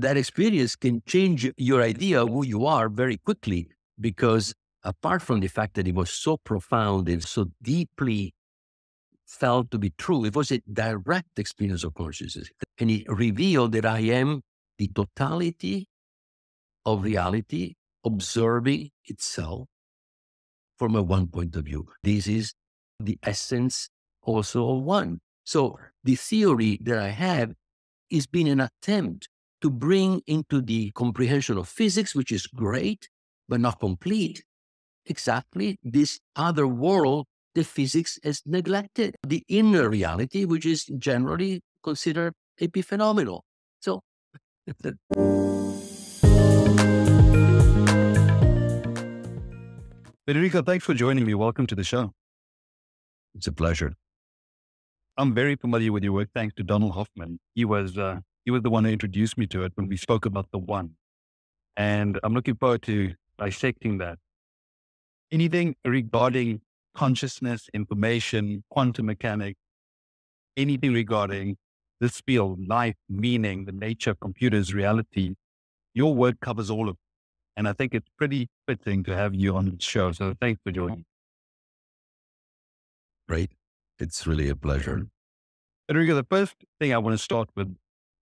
that experience can change your idea of who you are very quickly, because apart from the fact that it was so profound and so deeply felt to be true, it was a direct experience of consciousness. And it revealed that I am the totality of reality observing itself from a one point of view. This is the essence also of one. So the theory that I have is been an attempt to bring into the comprehension of physics, which is great, but not complete, exactly this other world that physics has neglected, the inner reality, which is generally considered epiphenomenal. So Federico, thanks for joining me. Welcome to the show. it's a pleasure. I'm very familiar with your work thanks to Donald Hoffman. He was the one who introduced me to it when we spoke about the one. And I'm looking forward to dissecting that. Anything regarding consciousness, information, quantum mechanics, anything regarding this field, life, meaning, the nature of computers, reality, your work covers all of it. And I think it's pretty fitting to have you on the show. So thanks for joining. Great. It's really a pleasure. Federico, the first thing I want to start with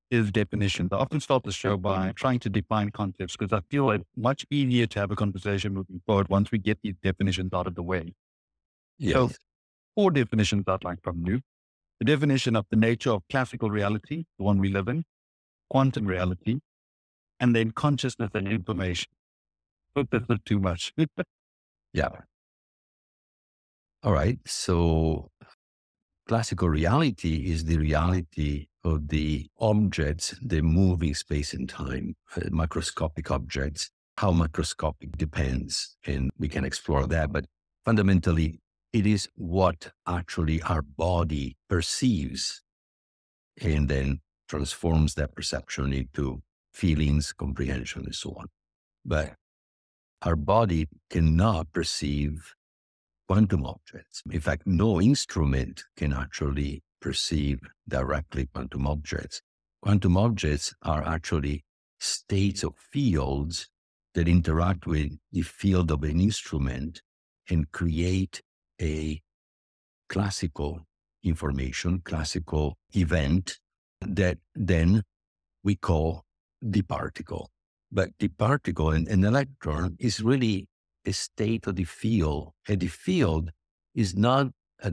is definitions. I often start the show by trying to define concepts because I feel it's much easier to have a conversation moving forward once we get these definitions out of the way. Yes. So 4 definitions I'd like from you. The definition of the nature of classical reality, the one we live in, quantum reality, and then consciousness and information. Hope that's not too much. Yeah. All right. So classical reality is the reality of the objects, the moving space and time, microscopic objects. How microscopic depends, and we can explore that. But fundamentally, it is what actually our body perceives and then transforms that perception into feelings, comprehension, and so on. But our body cannot perceive quantum objects. In fact, no instrument can actually perceive directly quantum objects. Quantum objects are actually states of fields that interact with the field of an instrument and create a classical information, classical event that then we call the particle. But the particle, an electron, is really a state of the field, and the field is not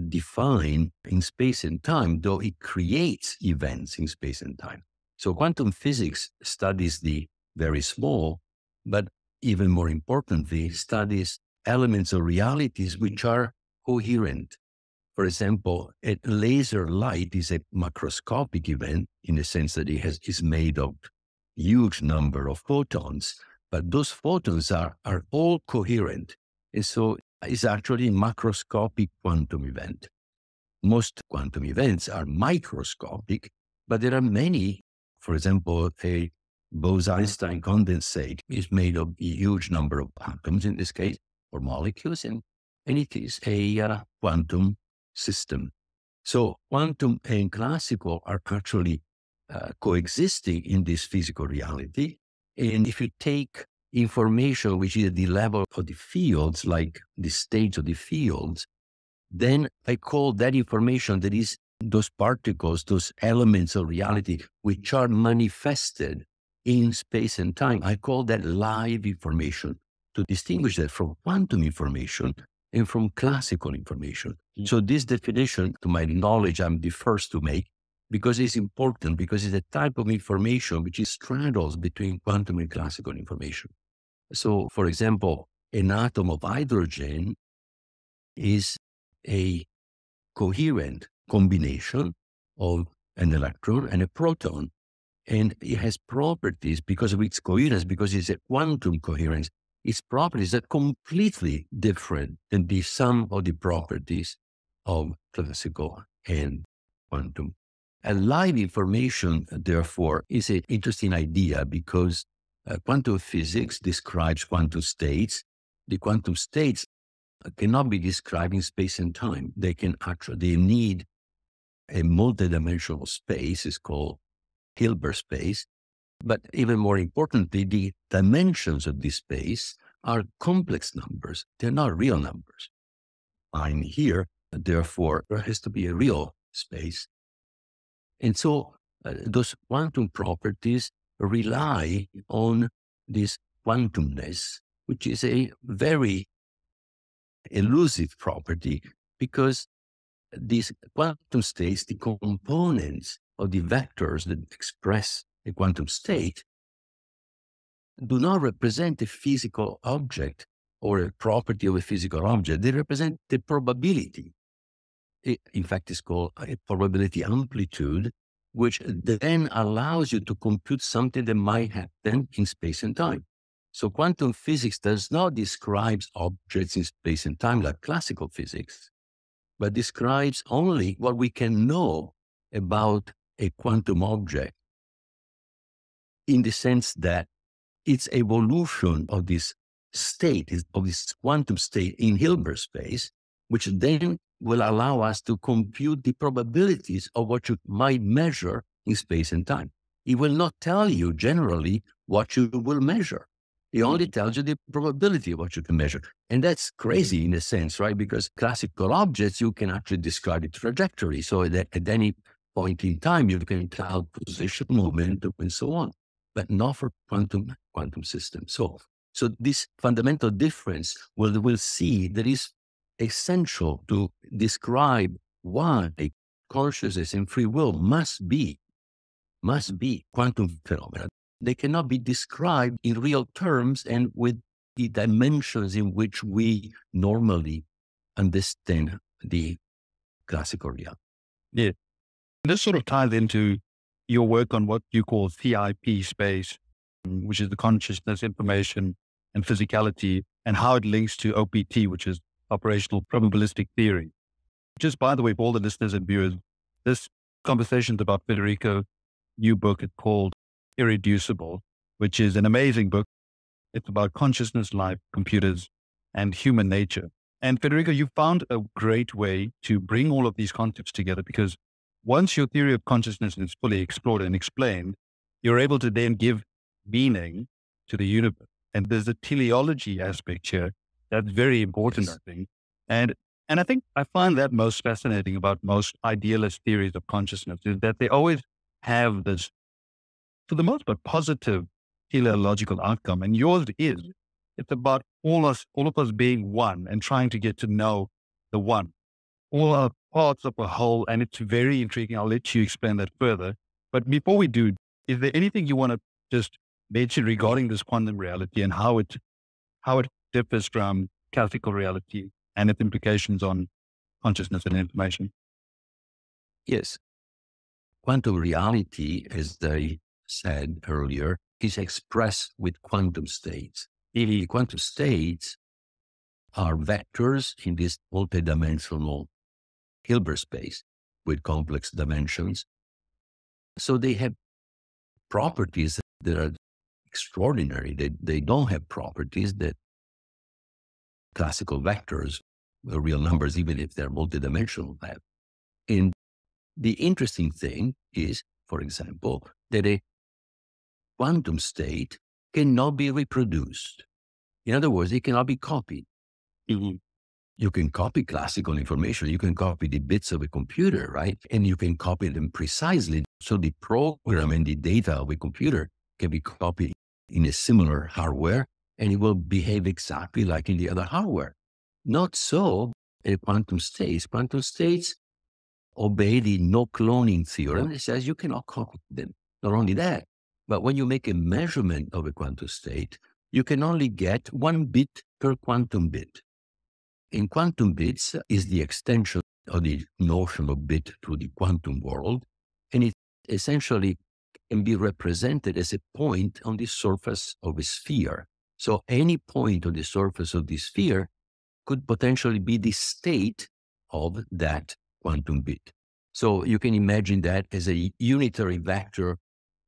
defined in space and time, though it creates events in space and time. So quantum physics studies the very small, but even more importantly, studies elements of realities which are coherent. For example, a laser light is a macroscopic event in the sense that it is made of huge number of photons, but those photons are all coherent. And so it's actually a macroscopic quantum event. Most quantum events are microscopic, but there are many. For example, a Bose-Einstein condensate is made of a huge number of atoms in this case, or molecules, and it is a quantum system. So quantum and classical are actually coexisting in this physical reality. And if you take information which is at the level of the fields, like the states of the fields, then I call that information that is those particles, those elements of reality, which are manifested in space and time. I call that live information to distinguish that from quantum information and from classical information. So this definition, to my knowledge, I'm the first to make, because it's important, because it's a type of information which straddles between quantum and classical information. So, for example, an atom of hydrogen is a coherent combination of an electron and a proton. And it has properties because of its coherence, because it's a quantum coherence. Its properties are completely different than the sum of the properties of classical and quantum. And live information, therefore, is an interesting idea because quantum physics describes quantum states. The quantum states cannot be described in space and time. They need a multidimensional space. It's called Hilbert space. But even more importantly, the dimensions of this space are complex numbers. They're not real numbers. I'm here, therefore there has to be a real space. And so those quantum properties rely on this quantumness, which is a very elusive property, because these quantum states, the components of the vectors that express a quantum state, do not represent a physical object or a property of a physical object. They represent the probability. In fact, it's called a probability amplitude, which then allows you to compute something that might happen in space and time. So quantum physics does not describe objects in space and time like classical physics, but describes only what we can know about a quantum object, in the sense that its evolution of this state, of this quantum state in Hilbert space, which then will allow us to compute the probabilities of what you might measure in space and time. It will not tell you generally what you will measure. It only tells you the probability of what you can measure. And that's crazy in a sense, right? Because classical objects, you can actually describe the trajectory. So that at any point in time, you can tell position, momentum, and so on, but not for quantum systems. So this fundamental difference we'll see that is essential to describe why consciousness and free will must be quantum phenomena. They cannot be described in real terms and with the dimensions in which we normally understand the classical reality. Yeah. This sort of ties into your work on what you call CIP space, which is the consciousness, information, and physicality, and how it links to OPT, which is operational probabilistic theory. Just by the way, for all the listeners and viewers, this conversation is about Federico's new book. It's called Irreducible, which is an amazing book. It's about consciousness, life, computers, and human nature. And Federico, you found a great way to bring all of these concepts together, because once your theory of consciousness is fully explored and explained, you're able to then give meaning to the universe. And there's a teleology aspect here that's very important, I think. And I think I find that most fascinating about most idealist theories of consciousness is that they always have this, for the most part, positive teleological outcome. And yours is, it's about all of us being one and trying to get to know the one. All are parts of a whole, and it's very intriguing. I'll let you explain that further. But before we do, is there anything you want to just mention regarding this quantum reality and how it differs from classical reality and its implications on consciousness and information? Yes. Quantum reality, as I said earlier, is expressed with quantum states. The quantum states are vectors in this multidimensional Hilbert space with complex dimensions. So they have properties that are extraordinary. They don't have properties that classical vectors, real numbers, even if they're multidimensional, have. And the interesting thing is, for example, that a quantum state cannot be reproduced. In other words, it cannot be copied. Mm-hmm. You can copy classical information. You can copy the bits of a computer, right? And you can copy them precisely. So the program and the data of a computer can be copied in a similar hardware, and it will behave exactly like in the other hardware. Not so in quantum states. Quantum states obey the no cloning theorem. It says you cannot copy them. Not only that, but when you make a measurement of a quantum state, you can only get 1 bit per quantum bit. In quantum bits is the extension of the notion of bit to the quantum world, and it essentially can be represented as a point on the surface of a sphere. So any point on the surface of the sphere could potentially be the state of that quantum bit. So you can imagine that as a unitary vector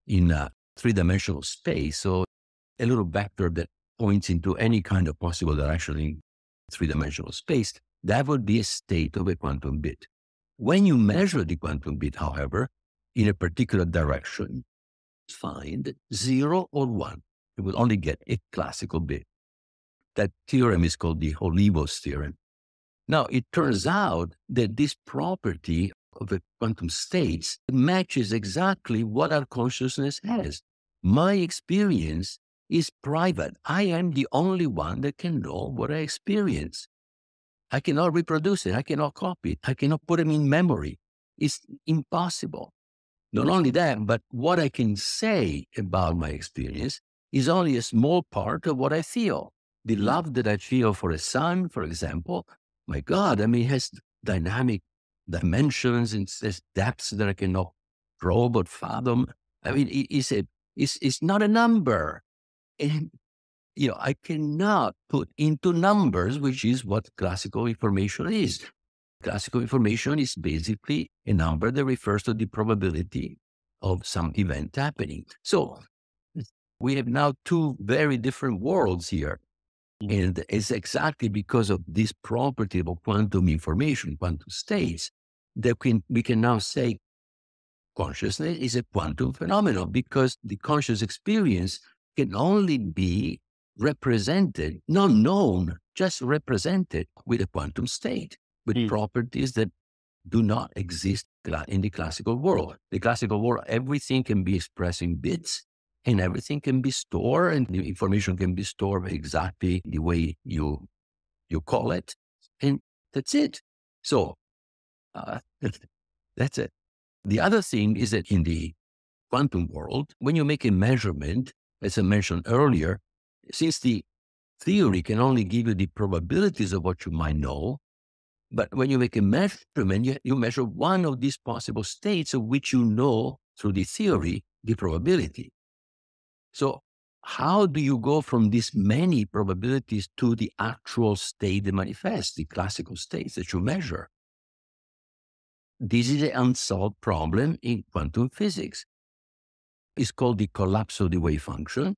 in a three-dimensional space. So a little vector that points into any kind of possible direction in three-dimensional space, that would be a state of a quantum bit. When you measure the quantum bit, however, in a particular direction, find 0 or 1. It will only get a classical bit. That theorem is called the Olivos theorem. Now, it turns out that this property of the quantum states matches exactly what our consciousness has. My experience is private. I am the only one that can know what I experience. I cannot reproduce it. I cannot copy it. I cannot put it in memory. It's impossible. Not only that, but what I can say about my experience is only a small part of what I feel. The love that I feel for a son, for example, my God, I mean, it has dynamic dimensions and there's depths that I cannot probe or fathom. I mean, it's not a number. And, I cannot put into numbers, which is what classical information is. Classical information is basically a number that refers to the probability of some event happening. So we have now two very different worlds here. And it's exactly because of this property of quantum information, quantum states, that we can now say consciousness is a quantum phenomenon, because the conscious experience can only be represented, not known, just represented with a quantum state, with properties that do not exist in the classical world. The classical world, everything can be expressed in bits, and everything can be stored, and the information can be stored exactly the way you call it, and that's it. So that's it. The other thing is that in the quantum world, when you make a measurement, as I mentioned earlier, since the theory can only give you the probabilities of what you might know, but when you make a measurement, you measure one of these possible states of which you know through the theory the probability. So how do you go from these many probabilities to the actual state that manifests, the classical states that you measure? This is an unsolved problem in quantum physics. It's called the collapse of the wave function,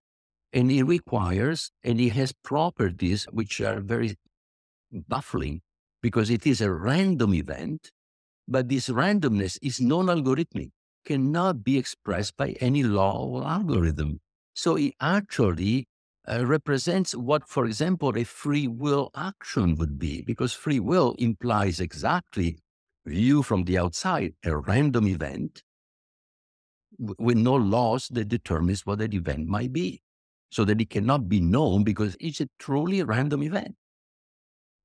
and it requires, and it has properties which are very baffling, because it is a random event, but this randomness is non-algorithmic, cannot be expressed by any law or algorithm. So it actually represents what, for example, a free will action would be, because free will implies exactly, view from the outside, a random event with no laws that determines what that event might be, so that it cannot be known because it's a truly random event.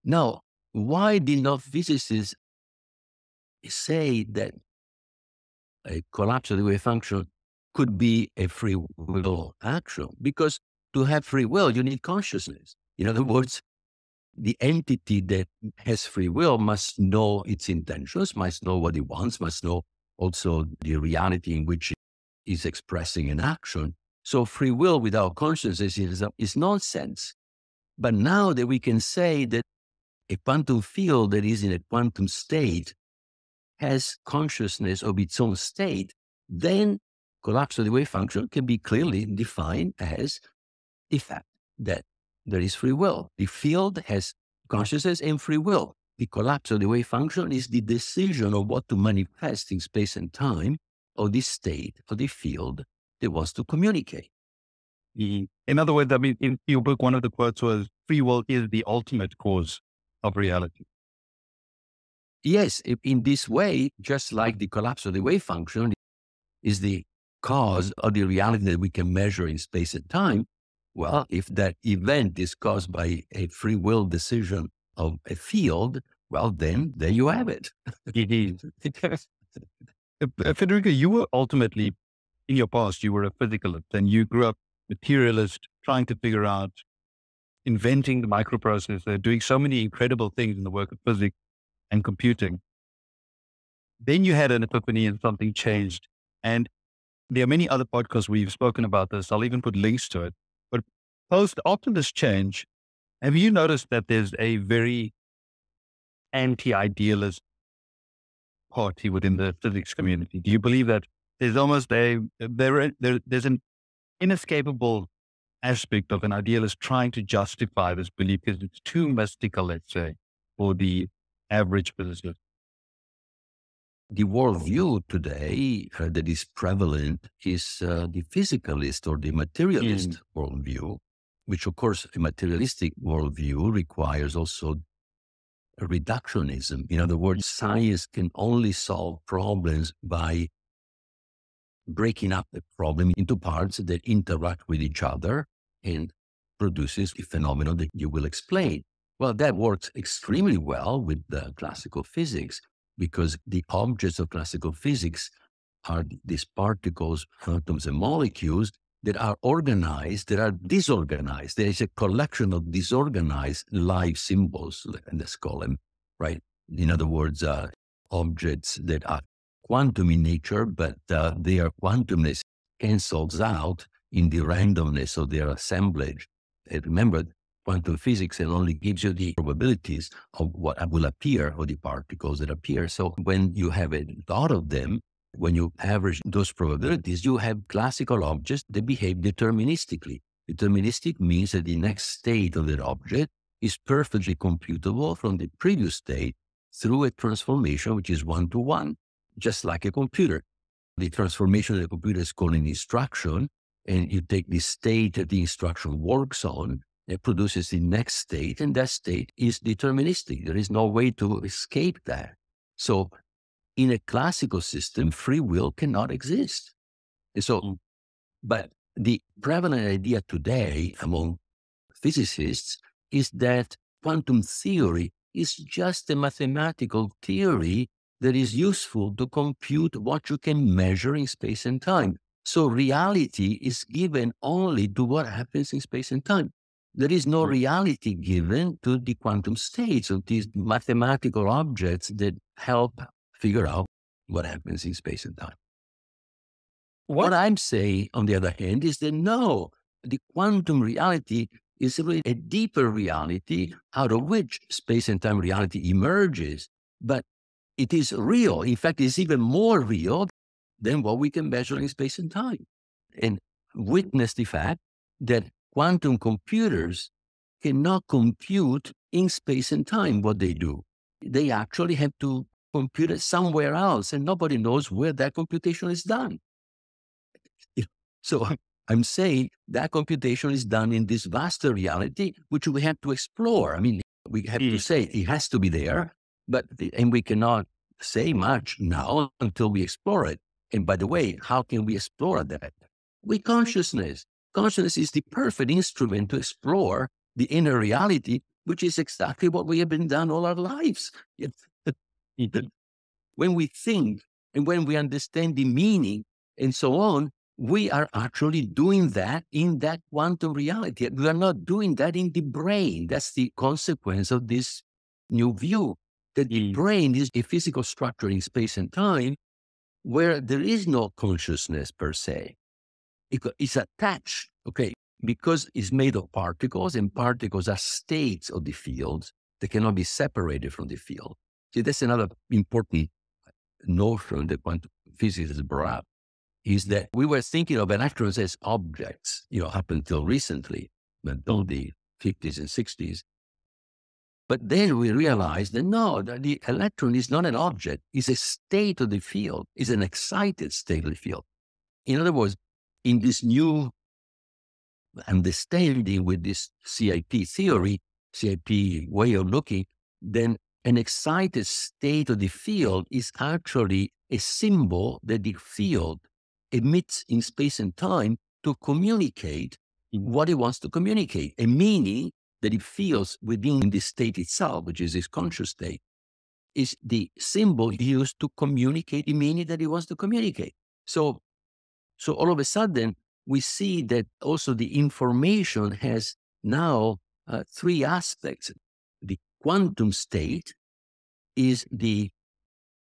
Now, why did not physicists say that a collapse of the wave function could be a free will action? Because to have free will, you need consciousness. In other words, the entity that has free will must know its intentions, must know what it wants, must know also the reality in which it is expressing an action. So free will without consciousness is nonsense. But now that we can say that a quantum field that is in a quantum state has consciousness of its own state, then collapse of the wave function can be clearly defined as the fact that there is free will. The field has consciousness and free will. The collapse of the wave function is the decision of what to manifest in space and time of the state of the field that wants to communicate. In other words, I mean, in your book, one of the quotes was, free will is the ultimate cause of reality. Yes, in this way, just like the collapse of the wave function is the cause of the reality that we can measure in space and time, well, if that event is caused by a free will decision of a field, well, then there you have it. It is. Federico, you were ultimately, in your past, you were a physicalist, and you grew up materialist, trying to figure out, inventing the microprocessor, doing so many incredible things in the work of physics and computing. Then you had an epiphany and something changed. And there are many other podcasts where you've spoken about this. I'll even put links to it. But after this change, have you noticed that there's a very anti-idealist party within the physics community? Do you believe that there's almost there's an inescapable aspect of an idealist trying to justify this belief because it's too mystical, let's say, for the average physicist? The worldview today that is prevalent is the physicalist or the materialist worldview, which, of course, a materialistic worldview requires also a reductionism. In other words, science can only solve problems by breaking up the problem into parts that interact with each other and produces a phenomenon that you will explain. Well, that works extremely well with the classical physics, because the objects of classical physics are these particles, atoms, and molecules that are organized, that are disorganized. There is a collection of disorganized live symbols, let's call them, right? In other words, objects that are quantum in nature, but their quantumness cancels out in the randomness of their assemblage. And remember, quantum physics only gives you the probabilities of what will appear, or the particles that appear. So when you have a lot of them, when you average those probabilities, you have classical objects that behave deterministically. Deterministic means that the next state of that object is perfectly computable from the previous state through a transformation which is one-to-one, just like a computer. The transformation of the computer is called an instruction, and you take the state that the instruction works on, it produces the next state, and that state is deterministic. There is no way to escape that. So in a classical system, free will cannot exist. And so, but the prevalent idea today among physicists is that quantum theory is just a mathematical theory that is useful to compute what you can measure in space and time. So reality is given only to what happens in space and time. There is no reality given to the quantum states of these mathematical objects that help figure out what happens in space and time. What I'm saying, on the other hand, is that no, the quantum reality is really a deeper reality out of which space and time reality emerges, but it is real. In fact, it's even more real than what we can measure in space and time. And witness the fact that quantum computers cannot compute in space and time what they do. They actually have to compute it somewhere else, and nobody knows where that computation is done. So I'm saying that computation is done in this vaster reality, which we have to explore. I mean, we have to say it has to be there, and we cannot say much now until we explore it. And by the way, how can we explore that? With consciousness. Consciousness is the perfect instrument to explore the inner reality, which is exactly what we have been done all our lives. When we think and when we understand the meaning and so on, we are actually doing that in that quantum reality. We are not doing that in the brain. That's the consequence of this new view, that the brain is a physical structure in space and time where there is no consciousness per se. It's attached, okay, because it's made of particles, and particles are states of the fields that cannot be separated from the field. See, that's another important notion that quantum physics has brought up, is that we were thinking of electrons as objects, up until recently, until the 50s and 60s. But then we realized that no, that the electron is not an object, it's a state of the field, it's an excited state of the field. In other words, in this new understanding with this CIP theory, CIP way of looking, then an excited state of the field is actually a symbol that the field emits in space and time to communicate what it wants to communicate, a meaning that it feels within the state itself, which is this conscious state, is the symbol used to communicate the meaning that it wants to communicate. So all of a sudden, we see that also the information has now three aspects. The quantum state is the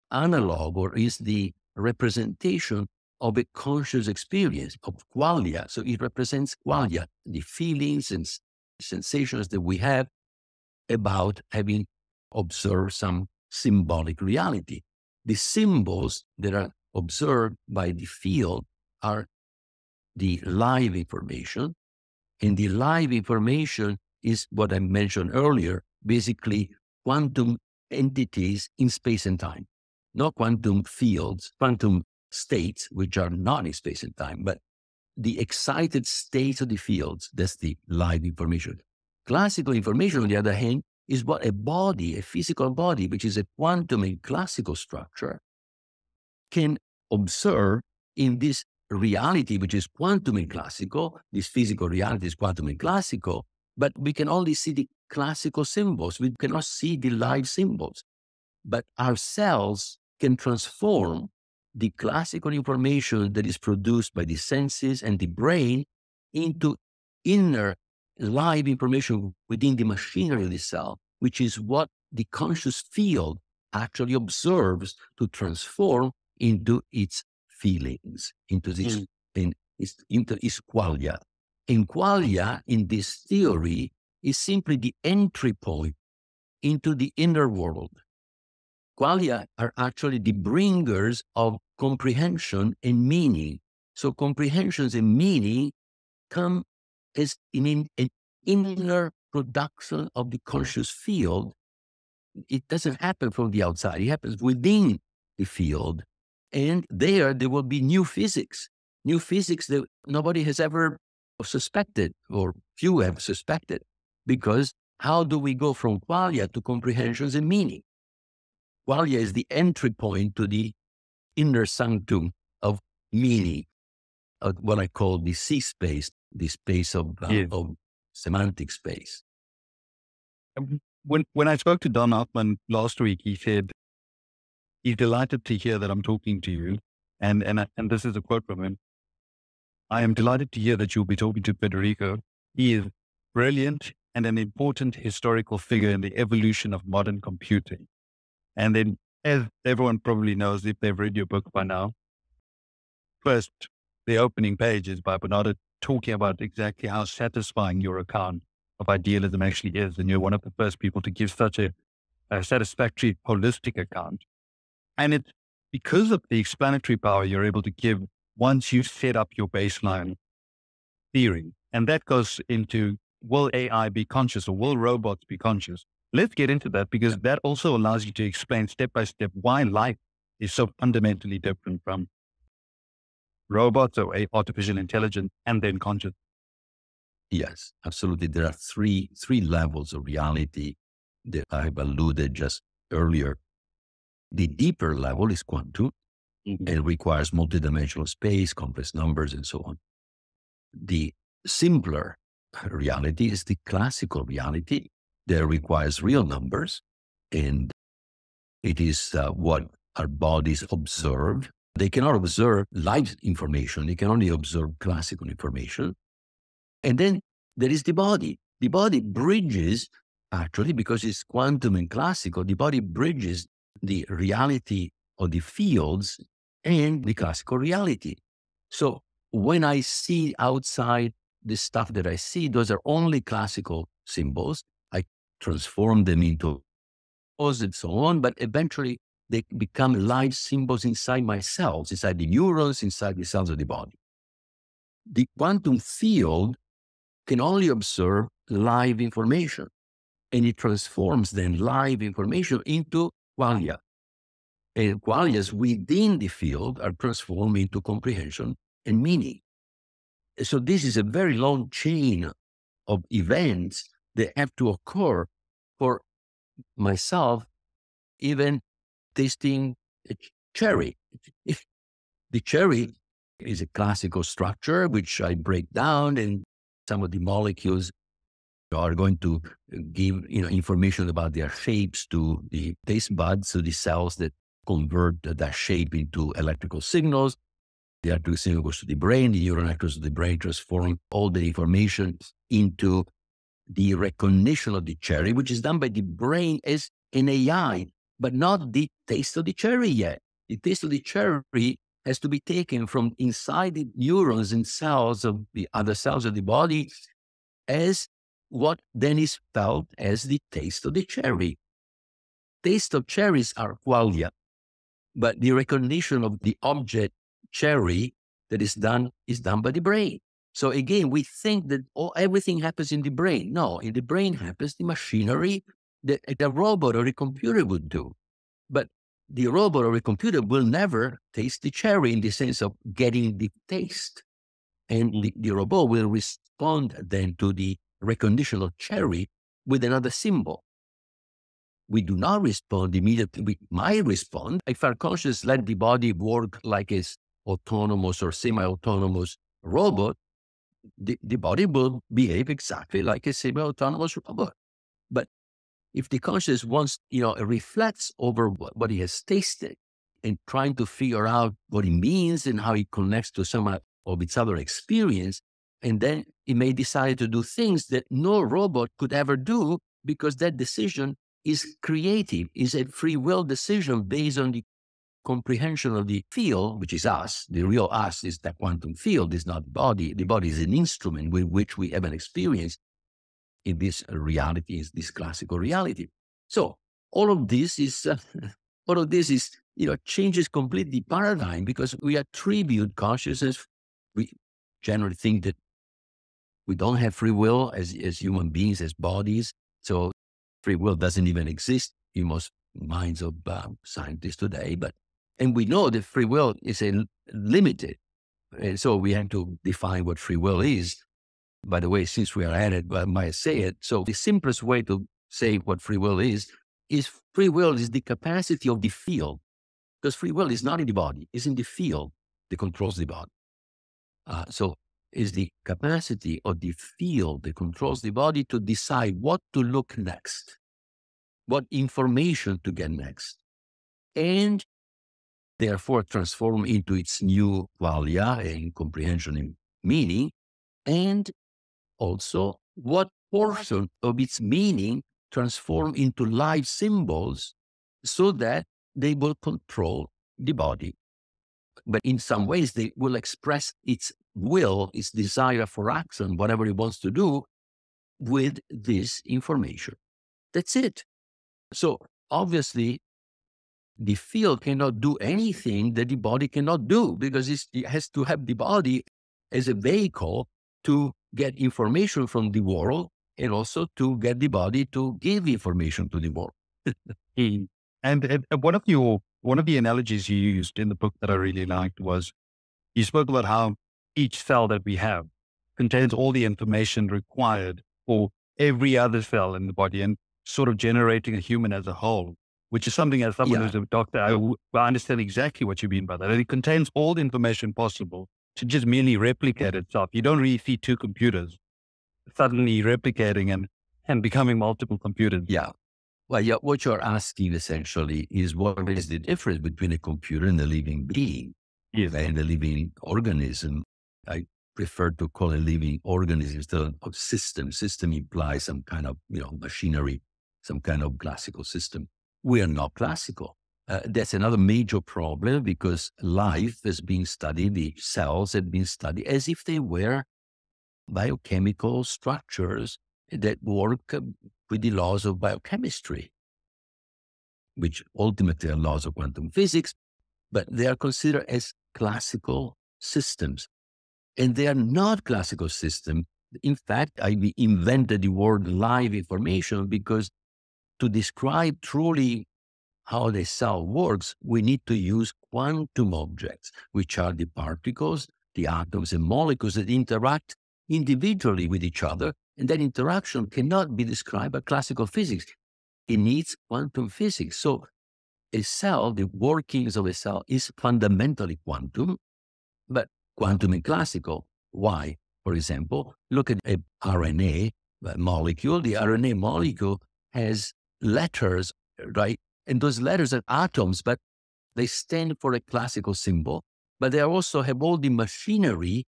analog, or is the representation of a conscious experience of qualia. So it represents qualia, the feelings and sensations that we have about having observed some symbolic reality. The symbols that are observed by the field are the live information, and the live information is what I mentioned earlier, basically quantum entities in space and time. not quantum fields, quantum states, which are not in space and time, but the excited states of the fields. That's the live information. Classical information, on the other hand, is what a body, a physical body, which is a quantum and classical structure, can observe in this reality, which is quantum and classical. This physical reality is quantum and classical, but we can only see the classical symbols. We cannot see the live symbols. But our cells can transform the classical information that is produced by the senses and the brain into inner live information within the machinery of the cell, which is what the conscious field actually observes to transform into its feelings, into this, into its qualia. And qualia, in this theory, is simply the entry point into the inner world. Qualia are actually the bringers of comprehension and meaning. So comprehensions and meaning come as an inner production of the conscious field. It doesn't happen from the outside. It happens within the field. And there will be new physics that nobody has ever suspected, or few have suspected. Because how do we go from qualia to comprehensions and meaning? Qualia is the entry point to the inner sanctum of meaning, of what I call the C space, the space of semantic space. When I spoke to Don Hoffman last week, he said he's delighted to hear that I'm talking to you, and this is a quote from him. I am delighted to hear that you'll be talking to Federico. He is brilliant and an important historical figure in the evolution of modern computing. And then, as everyone probably knows, if they've read your book by now, first, the opening page is by Bernardo talking about exactly how satisfying your account of idealism actually is. And you're one of the first people to give such a satisfactory, holistic account. And it's because of the explanatory power you're able to give once you set up your baseline theory. And that goes into, will AI be conscious, or will robots be conscious? Let's get into that, because that also allows you to explain step by step why life is so fundamentally different from robots or artificial intelligence and then conscious. Yes, absolutely. There are three levels of reality that I've alluded just earlier. The deeper level is quantum and requires multidimensional space, complex numbers, and so on. The simpler reality is the classical reality that requires real numbers, and it is what our bodies observe. They cannot observe live information. They can only observe classical information. And then there is the body. The body bridges, actually, because it's quantum and classical, the body bridges the reality of the fields and the classical reality. So when I see outside the stuff that I see, those are only classical symbols. I transform them into pose and so on, but eventually they become live symbols inside my cells, inside the neurons, inside the cells of the body. The quantum field can only observe live information, and it transforms then live information into qualia. And qualias within the field are transformed into comprehension and meaning. So this is a very long chain of events that have to occur for myself, even tasting a cherry. If the cherry is a classical structure, which I break down, and some of the molecules are going to give information about their shapes to the taste buds, so the cells that convert that shape into electrical signals. The electrical signal goes to the brain, the neural networks of the brain transform all the information into the recognition of the cherry, which is done by the brain as an AI, but not the taste of the cherry yet. The taste of the cherry has to be taken from inside the neurons and cells of the other cells of the body as what then is felt as the taste of the cherry. Taste of cherries are qualia, but the recognition of the object cherry that is done by the brain. So again, we think that everything happens in the brain. No, in the brain happens the machinery that a robot or a computer would do. But the robot or the computer will never taste the cherry in the sense of getting the taste. And the robot will respond then to the recognition of cherry with another symbol. We do not respond immediately. We might respond if our conscious let the body work like a autonomous or semi-autonomous robot. The body will behave exactly like a semi-autonomous robot. But if the conscious wants, reflects over what he has tasted and trying to figure out what it means and how it connects to some of its other experience, and then it may decide to do things that no robot could ever do, because that decision is creative, is a free will decision based on the comprehension of the field, which is us. The real us is that quantum field, is not the body. The body is an instrument with which we have an experience in this reality, is this classical reality. So all of this is, changes completely paradigm, because we attribute consciousness. We generally think that we don't have free will as human beings, as bodies. So free will doesn't even exist in most minds of scientists today. And we know that free will is limited. And so we have to define what free will is. By the way, since we are at it, I might say it. So the simplest way to say what free will is free will is the capacity of the field. Because free will is not in the body, it's in the field that controls the body. So is the capacity of the field that controls the body to decide what to look next, what information to get next, and therefore transform into its new qualia and comprehension and meaning, and also what portion of its meaning transform into live symbols so that they will control the body. But in some ways, they will express its will, its desire for action, whatever it wants to do with this information. That's it. So obviously, the field cannot do anything that the body cannot do, because it has to have the body as a vehicle to get information from the world, and also to get the body to give information to the world. And one of the analogies you used in the book that I really liked was, you spoke about how each cell that we have contains all the information required for every other cell in the body, and sort of generating a human as a whole, which is something, as someone who's a doctor, I understand exactly what you mean by that. And it contains all the information possible to just merely replicate itself. You don't really see two computers suddenly replicating and becoming multiple computers. Yeah. Well, yeah, what you're asking essentially is, what is the difference between a computer and a living being? Yes. And a living organism. I prefer to call a living organism instead of system. System implies some kind of, machinery, some kind of classical system. We are not classical. That's another major problem, because life has been studied, the cells have been studied as if they were biochemical structures that work with the laws of biochemistry, which ultimately are laws of quantum physics, but they are considered as classical systems. And they are not classical systems. In fact, I invented the word live information because to describe truly how the cell works, we need to use quantum objects, which are the particles, the atoms and molecules that interact individually with each other. And that interaction cannot be described by classical physics. It needs quantum physics. So a cell, the workings of a cell, is fundamentally quantum, but quantum and classical. Why? For example, look at an RNA molecule. The RNA molecule has letters, right? And those letters are atoms, but they stand for a classical symbol, but they also have all the machinery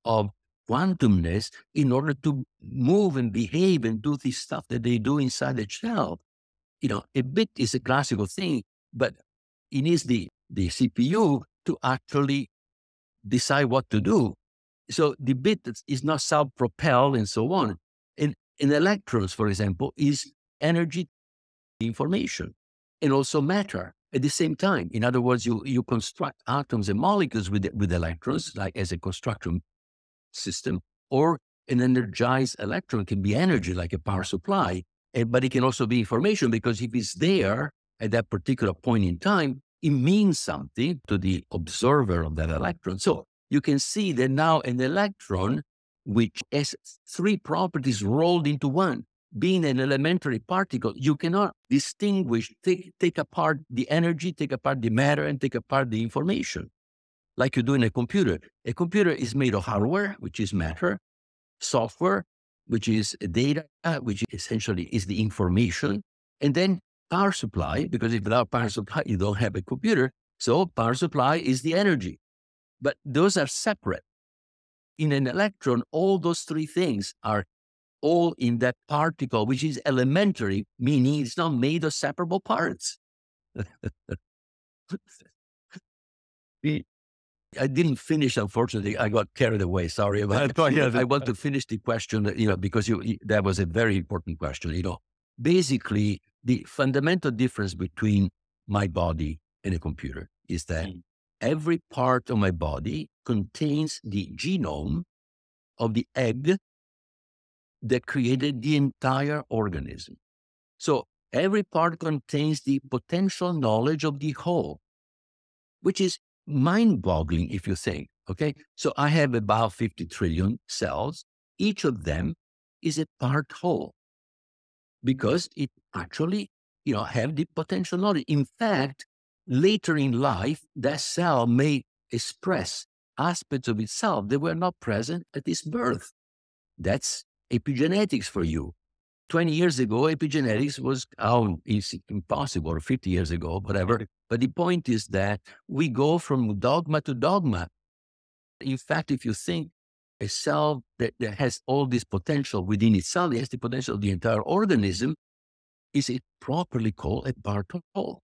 of quantumness in order to move and behave and do the stuff that they do inside the shell. A bit is a classical thing, but it needs the CPU to actually decide what to do. So the bit is not self-propelled and so on. And electrons, for example, is energy information and also matter at the same time. In other words, you construct atoms and molecules with electrons, like as a construction system, or an energized electron can be energy, like a power supply, but it can also be information, because if it's there at that particular point in time, it means something to the observer of that electron. So you can see that now an electron, which has three properties rolled into one, being an elementary particle, you cannot distinguish, take apart the energy, take apart the matter, and take apart the information, like you do in a computer. A computer is made of hardware, which is matter, software, which is data, which essentially is the information, and then power supply, because if without power supply, you don't have a computer. So power supply is the energy. But those are separate. In an electron, all those three things are all in that particle, which is elementary, meaning it's not made of separable parts. I didn't finish, unfortunately. I got carried away. Sorry about it. I want to finish the question, because that was a very important question. Basically, the fundamental difference between my body and a computer is that every part of my body contains the genome of the egg that created the entire organism. So every part contains the potential knowledge of the whole, which is mind-boggling if you think, okay? So I have about 50 trillion cells. Each of them is a part whole because it actually, have the potential knowledge. In fact, later in life, that cell may express aspects of itself that were not present at its birth. That's epigenetics for you. 20 years ago, epigenetics was it's impossible, or 50 years ago, whatever. But the point is that we go from dogma to dogma. In fact, if you think a cell that has all this potential within itself, it has the potential of the entire organism, is it properly called a part of whole?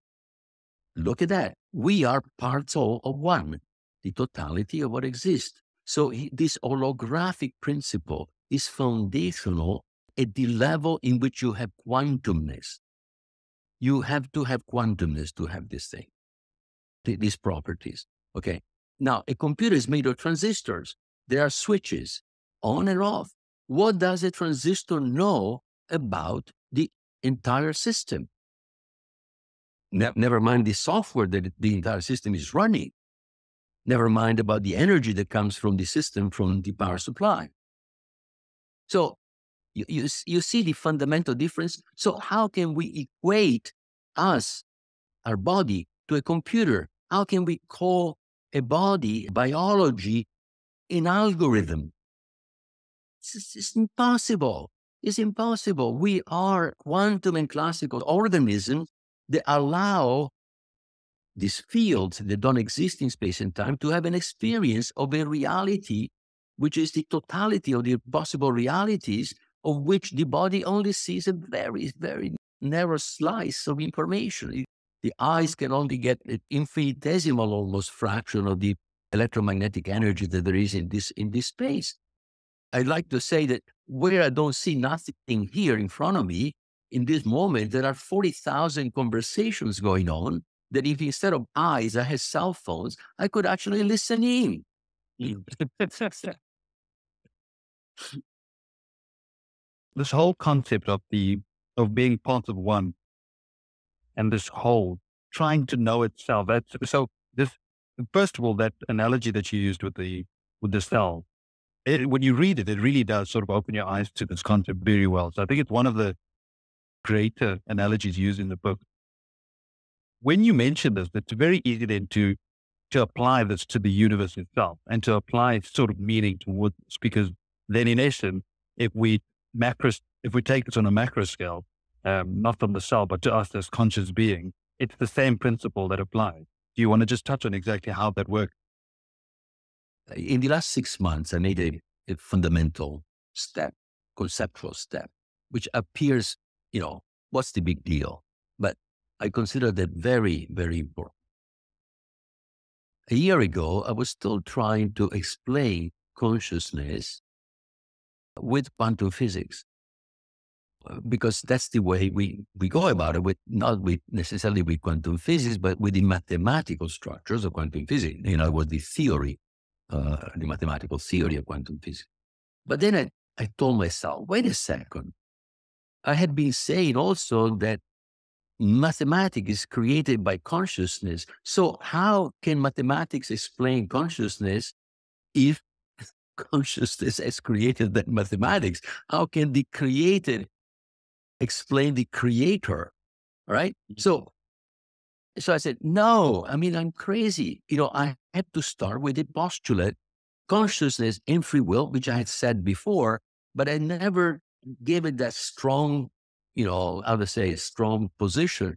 Look at that. We are parts whole of one, the totality of what exists. So this holographic principle is foundational at the level in which you have quantumness. You have to have quantumness to have this thing, these properties. Okay. Now, a computer is made of transistors. There are switches on and off. What does a transistor know about the entire system? Never mind the software that the entire system is running. Never mind about the energy that comes from the system, from the power supply. So you see the fundamental difference. So how can we equate us, our body, to a computer? How can we call a body, biology, an algorithm? It's impossible. It's impossible. We are quantum and classical organisms that allow these fields that don't exist in space and time to have an experience of a reality, which is the totality of the possible realities, of which the body only sees a very, very narrow slice of information. The eyes can only get an infinitesimal almost fraction of the electromagnetic energy that there is in this space. I like to say that where I don't see nothing here in front of me, in this moment, there are 40,000 conversations going on that if instead of eyes, I had cell phones, I could actually listen in. This whole concept of being part of one and this whole trying to know itself. First of all, that analogy that you used with the cell, when you read it, it really does sort of open your eyes to this concept very well. So I think it's one of the greater analogies used in the book. When you mention this, it's very easy then to apply this to the universe itself and to apply sort of meaning towards this, because then in essence, if we take this on a macro scale, not from the cell, but to us as conscious being, it's the same principle that applies. Do you want to just touch on exactly how that works? In the last 6 months, I made a fundamental step, conceptual step, which appears, what's the big deal? But I consider that very, very important. A year ago, I was still trying to explain consciousness with quantum physics, because that's the way we go about it, not necessarily with quantum physics, but with the mathematical structures of quantum physics, with the theory, the mathematical theory of quantum physics. But then I told myself, wait a second. I had been saying also that mathematics is created by consciousness. So how can mathematics explain consciousness if consciousness has created that mathematics? How can the created explain the creator? Right? So I said, no, I mean, I'm crazy. I have to start with the postulate, consciousness and free will, which I had said before, but I never gave it that strong, how to say, strong position.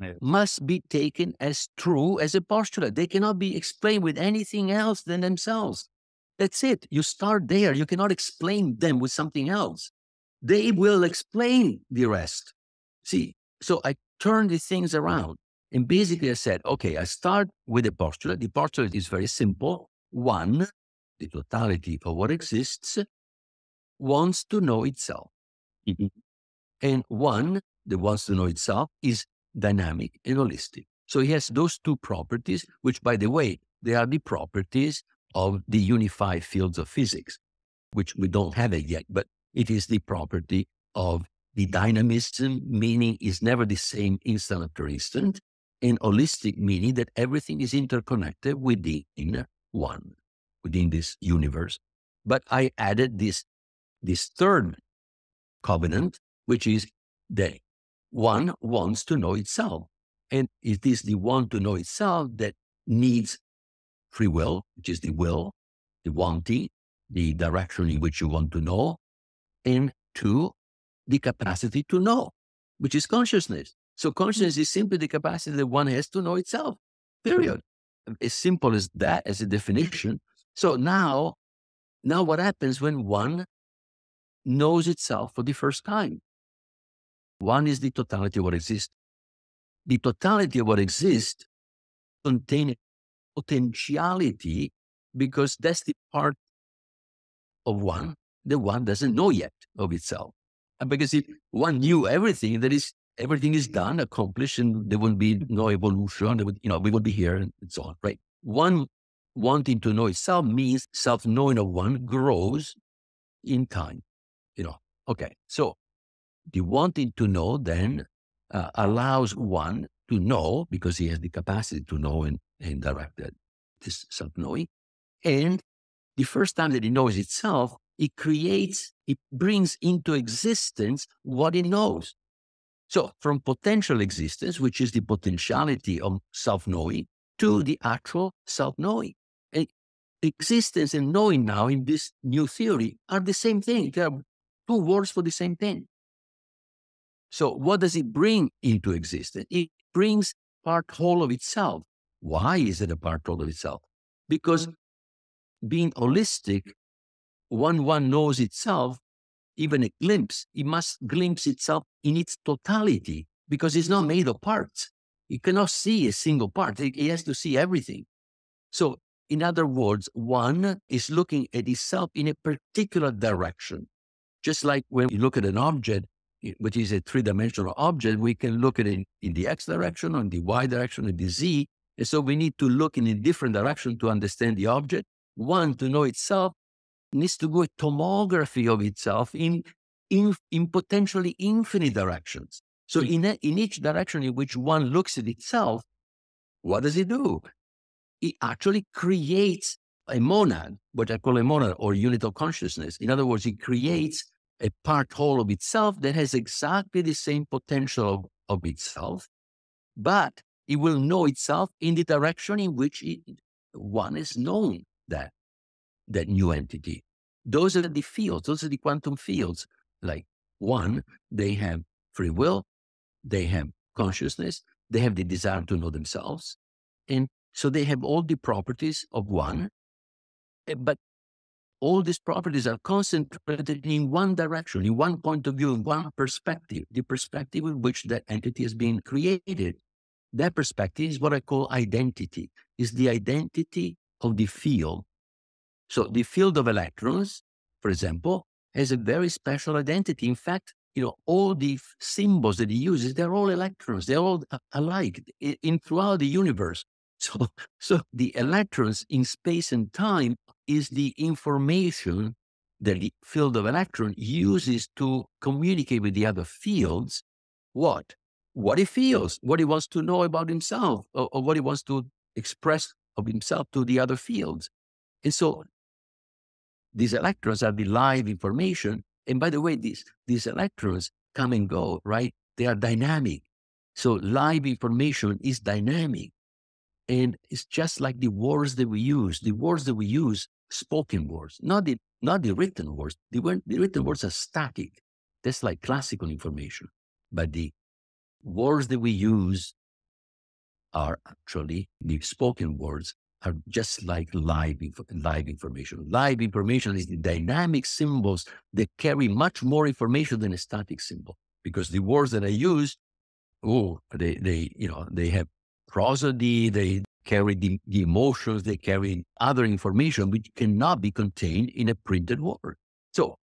Yeah. Must be taken as true as a postulate. They cannot be explained with anything else than themselves. That's it. You start there. You cannot explain them with something else. They will explain the rest. See, so I turned these things around. And basically I said, okay, I start with a postulate. The postulate is very simple. One, the totality of what exists, wants to know itself. And one that wants to know itself is dynamic and holistic. So he has those two properties, which, by the way, they are the properties of the unified fields of physics, which we don't have it yet, but it is the property of the dynamism, meaning is never the same instant after instant, and holistic, meaning that everything is interconnected within one, within this universe. But I added this third covenant, which is that one wants to know itself. And it is the want to know itself that needs free will, which is the will, the wanting, the direction in which you want to know, and two, the capacity to know, which is consciousness. So consciousness is simply the capacity that one has to know itself, period. As simple as that, as a definition. So now what happens when one knows itself for the first time? One is the totality of what exists. The totality of what exists contains potentiality, because that's the part of one that one doesn't know yet of itself. And because if one knew everything, everything is done, accomplished, and there wouldn't be no evolution. We would be here and so on, right? One wanting to know itself means self-knowing of one grows in time. Okay. So the wanting to know then allows one to know, because he has the capacity to know and direct this self-knowing. And the first time that he knows itself, it brings into existence what it knows. So from potential existence, which is the potentiality of self-knowing, to the actual self-knowing. And existence and knowing now in this new theory are the same thing. They are two words for the same thing. So what does it bring into existence? It brings part whole of itself. Why is it a part whole of itself? Because being holistic, one knows itself, even a glimpse, it must glimpse itself in its totality, because it's not made of parts. It cannot see a single part. It has to see everything. So in other words, one is looking at itself in a particular direction. Just like when you look at an object, which is a three-dimensional object, we can look at it in the X direction, or in the Y direction, or the Z. And so we need to look in a different direction to understand the object. One, to know itself, needs to go a tomography of itself in potentially infinite directions. So in each direction in which one looks at itself, what does it do? It actually creates a monad, what I call a monad, or unit of consciousness. In other words, it creates a part whole of itself that has exactly the same potential of itself, but it will know itself in the direction in which one is known that new entity. Those are the fields. Those are the quantum fields. Like one, they have free will, they have consciousness, they have the desire to know themselves. And so they have all the properties of one, but all these properties are concentrated in one direction, in one point of view, in one perspective, the perspective in which that entity has been created. That perspective is what I call identity, is the identity of the field. So the field of electrons, for example, has a very special identity. In fact, all the symbols that he uses, they're all electrons. They're all alike throughout the universe. So the electrons in space and time is the information that the field of electron uses to communicate with the other fields. What? what he feels, what he wants to know about himself, or what he wants to express of himself to the other fields. And so these electrons are the live information. And by the way, these electrons come and go, right? They are dynamic. So live information is dynamic. And it's just like the words that we use. The words that we use, spoken words, not the written words. The written words are static. That's like classical information. But the words that we use are actually, the spoken words are just like live information. Live information is the dynamic symbols that carry much more information than a static symbol. Because the words that I use, they have prosody, they carry the emotions, they carry other information which cannot be contained in a printed word. So,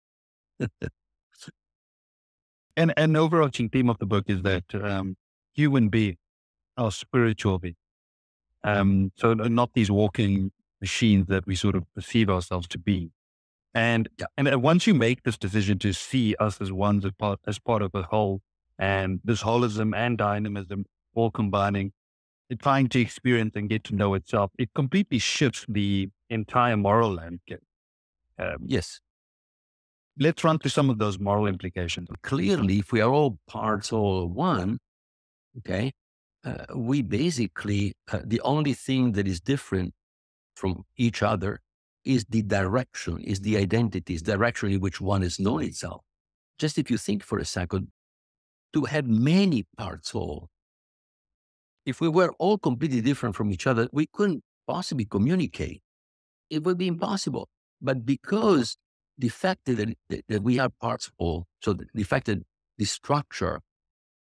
and an overarching theme of the book is that human beings are spiritual beings. So not these walking machines that we sort of perceive ourselves to be. And once you make this decision to see us as one, as part of a whole, and this holism and dynamism all combining, trying to experience and get to know itself, it completely shifts the entire moral landscape. Yes. Let's run through some of those moral implications. Clearly, if we are all parts, all one, okay, we basically, the only thing that is different from each other is the direction, is the identity, is direction in which one has known itself. Just if you think for a second, to have many parts all, if we were all completely different from each other, we couldn't possibly communicate. It would be impossible. But because the fact that we are parts all, so the fact that the structure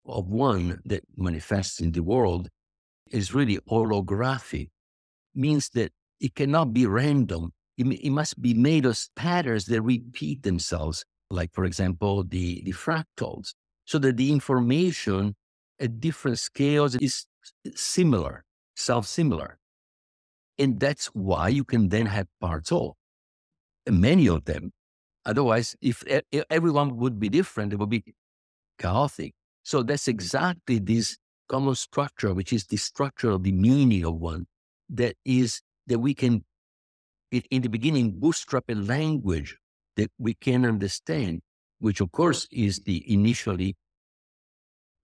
of one that manifests in the world is really holographic, means that it cannot be random. It must be made of patterns that repeat themselves, like, for example, the fractals, so that the information at different scales is similar, self-similar. And that's why you can then have parts all, many of them. Otherwise, if everyone would be different, it would be chaotic. So that's exactly this common structure, which is the structure of the meaning of one, that we can, in the beginning, bootstrap a language that we can understand, which of course is initially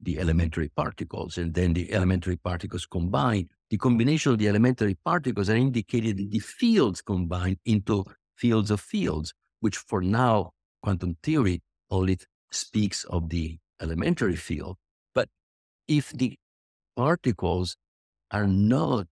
the elementary particles, and then the elementary particles combine. The combination of the elementary particles are indicated in the fields combined into fields of fields, which for now, quantum theory only speaks of the elementary field. But if the particles are not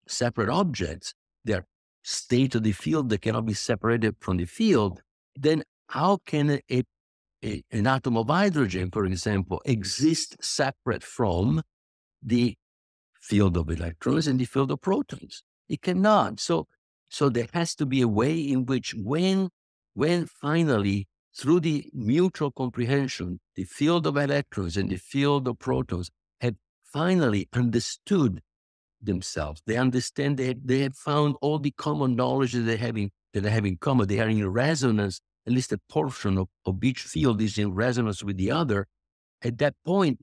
separate objects, they're state of the field that cannot be separated from the field, then how can an atom of hydrogen, for example, exist separate from the field of electrons and the field of protons? It cannot. So there has to be a way in which when finally, through the mutual comprehension, the field of electrons and the field of protons have finally understood themselves. They understand they have found all the common knowledge that they have in common. They are in resonance. At least a portion of each field is in resonance with the other. At that point,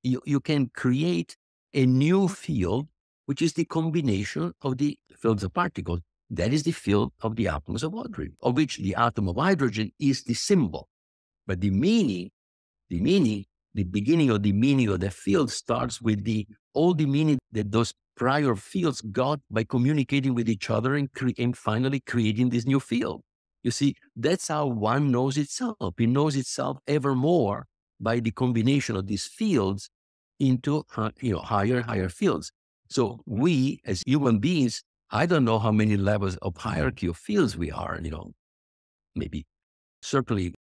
you can create a new field, which is the combination of the fields of particles. That is the field of the atoms of hydrogen, of which the atom of hydrogen is the symbol. But the beginning of the meaning of the field starts with all the meaning that those prior fields got by communicating with each other and finally creating this new field. You see, that's how one knows itself. It knows itself ever more by the combination of these fields into higher fields. So we, as human beings, I don't know how many levels of hierarchy of fields we are. Maybe, certainly,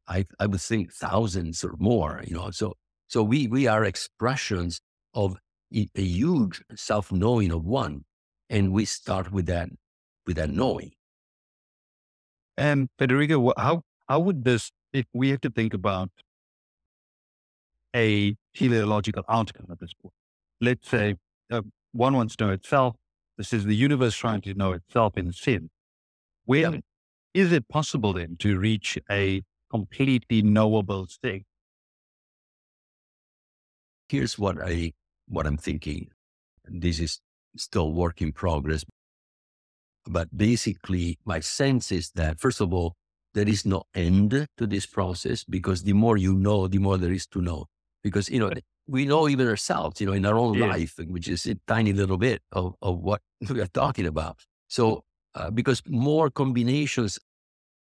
I would think thousands or more. So we are expressions of a huge self-knowing of one, and we start with that knowing. And Federico, how would this, if we have to think about a teleological outcome at this point? Let's say one wants to know itself. This is the universe trying to know itself in a sense. Where is it possible then to reach a completely knowable state? Here's what I'm thinking. This is still work in progress, but basically my sense is that, first of all, there is no end to this process, because the more you know, the more there is to know. Because, we know even ourselves, in our own life, which is a tiny little bit of what we are talking about. So, because more combinations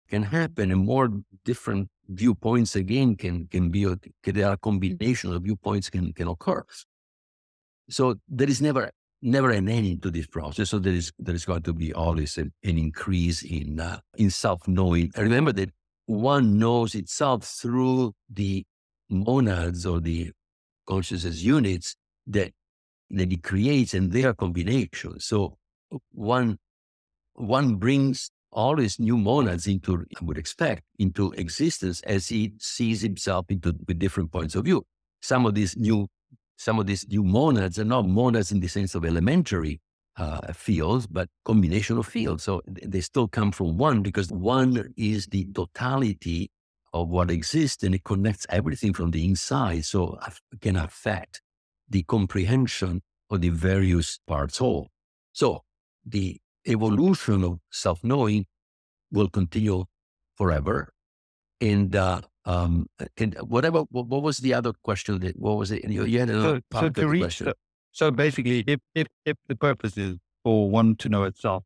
can happen and more different viewpoints again can be, there are combinations of viewpoints can occur. So there is never an end to this process. So there is going to be always an increase in self-knowing. And remember that one knows itself through the monads or the consciousness units that it creates and their combinations. So one brings always new monads into, I would expect, into existence as he sees himself with different points of view. Some of these new monads are not monads in the sense of elementary fields, but combination of fields. So they still come from one, because one is the totality of what exists, and it connects everything from the inside. So it can affect the comprehension of the various parts whole. So the evolution of self-knowing will continue forever. And whatever, what was the other question? What was it? You had another part of the question. So basically, if the purpose is for one to know itself,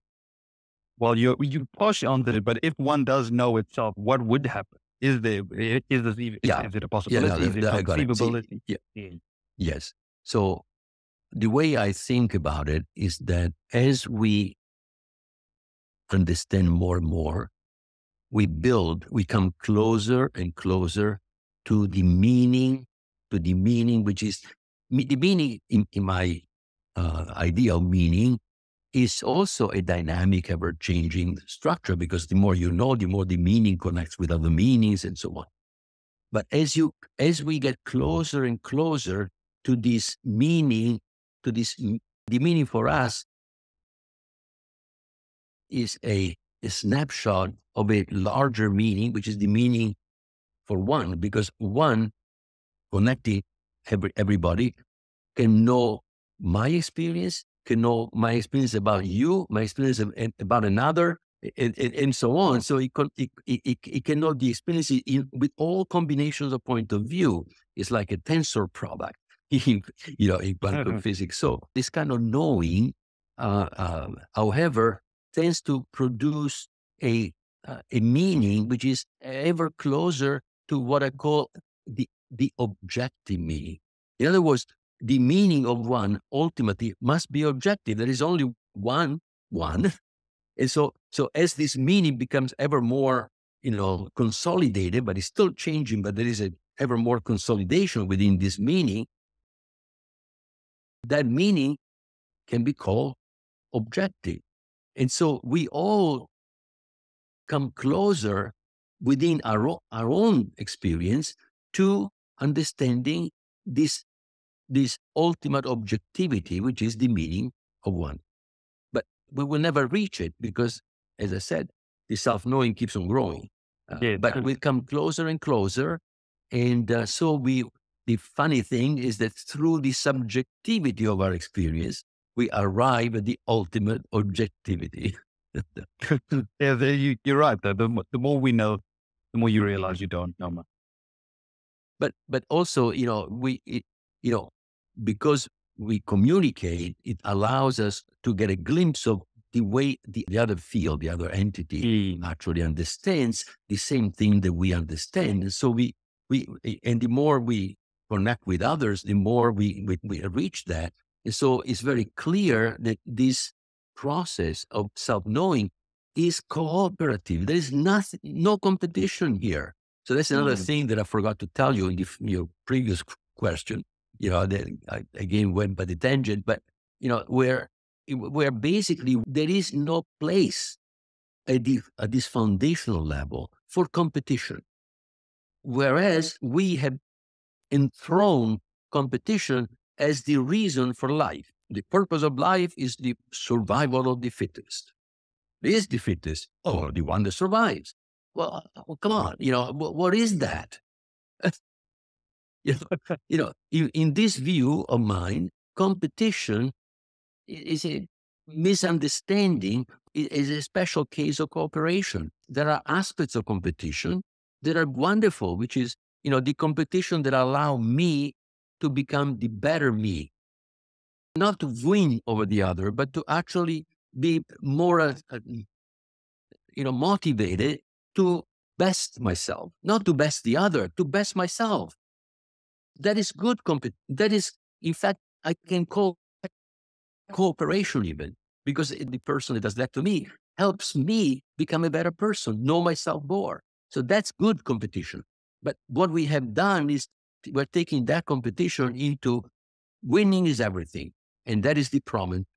well, you partially answered it, but if one does know itself, what would happen? Is it a possibility? Is it conceivability? Yes. So the way I think about it is that as we understand more and more, we come closer and closer to the meaning, which is the meaning in my ideal meaning is also a dynamic, ever-changing structure, because the more you know, the more the meaning connects with other meanings and so on. But as we get closer and closer to this meaning, the meaning for us is a snapshot of a larger meaning, which is the meaning for one, because one connecting everybody can know my experience, can know my experience about you, my experience about another, and so on. So it can know the experience with all combinations of point of view. It's like a tensor product, in quantum physics. So this kind of knowing, however, tends to produce a meaning which is ever closer to what I call the objective meaning. In other words, the meaning of one ultimately must be objective. There is only one. And so as this meaning becomes ever more, consolidated, but it's still changing, but there is a ever more consolidation within this meaning, that meaning can be called objective. And so we all come closer within our own experience to understanding this ultimate objectivity, which is the meaning of one. But we will never reach it because, as I said, the self-knowing keeps on growing. But we come closer and closer. And so the funny thing is that through the subjectivity of our experience, we arrive at the ultimate objectivity. You're right. The more we know, the more you realize you don't know much. But also, because we communicate, it allows us to get a glimpse of the way the other field, the other entity actually understands the same thing that we understand. And so and the more we connect with others, the more we reach that. And so it's very clear that this process of self-knowing is cooperative. There is no competition here. So that's another thing that I forgot to tell you in your previous question. That I again went by the tangent, but where basically there is no place at this foundational level for competition, whereas we have enthroned competition as the reason for life. The purpose of life is the survival of the fittest. Is the fittest or the one that survives? Well, come on, what is that? In this view of mine, competition is a misunderstanding, is a special case of cooperation. There are aspects of competition that are wonderful, which is, the competition that allow me to become the better me, not to win over the other, but to actually be more, motivated to best myself, not to best the other, to best myself. That is good. That is, in fact, I can call cooperation even, because the person that does that to me helps me become a better person, know myself more. So that's good competition. But what we have done is we're taking that competition into winning is everything. And that is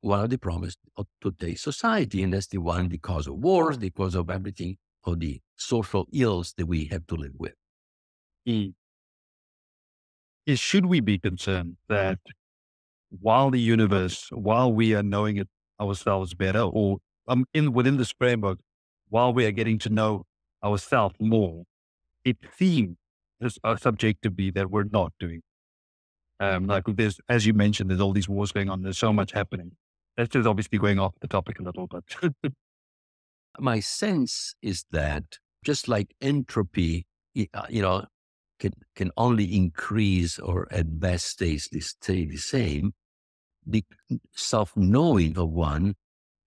one of the promise of today's society. And that's the cause of wars, the cause of everything, of the social ills that we have to live with. Should we be concerned that while we are knowing it ourselves better, or within this framework, while we are getting to know ourselves more, it seems subjectively that we're not doing. Like there's, as you mentioned, there's all these wars going on. There's so much happening. That's just obviously going off the topic a little bit. My sense is that just like entropy, can only increase or at best stay the same, the self-knowing of one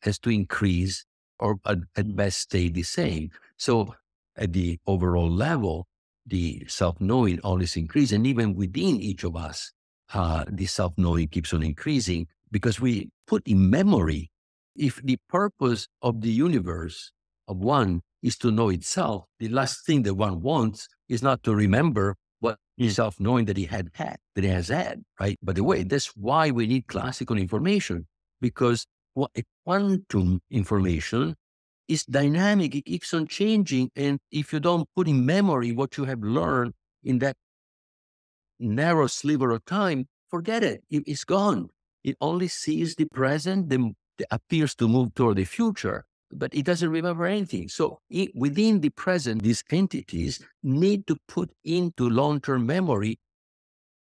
has to increase or at best stay the same. So at the overall level, the self-knowing always increases. And even within each of us, the self-knowing keeps on increasing because we put in memory. If the purpose of the universe of one is to know itself, the last thing that one wants is not to remember what self-knowing that he has had, right? By the way, that's why we need classical information, because quantum information is dynamic. It keeps on changing. And if you don't put in memory what you have learned in that narrow sliver of time, forget it. It's gone. It only sees the present, then appears to move toward the future, but it doesn't remember anything. So within the present, these entities need to put into long-term memory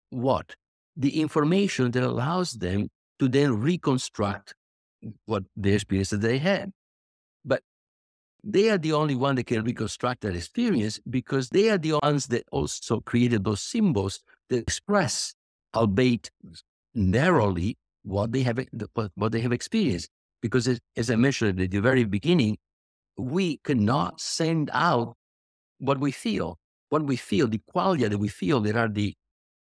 what? The information that allows them to then reconstruct what the experience that they had. But they are the only one that can reconstruct that experience, because they are the ones that also created those symbols that express, albeit narrowly, what they have experienced. Because as I mentioned at the very beginning, we cannot send out what we feel. What we feel, the qualia that we feel, that are the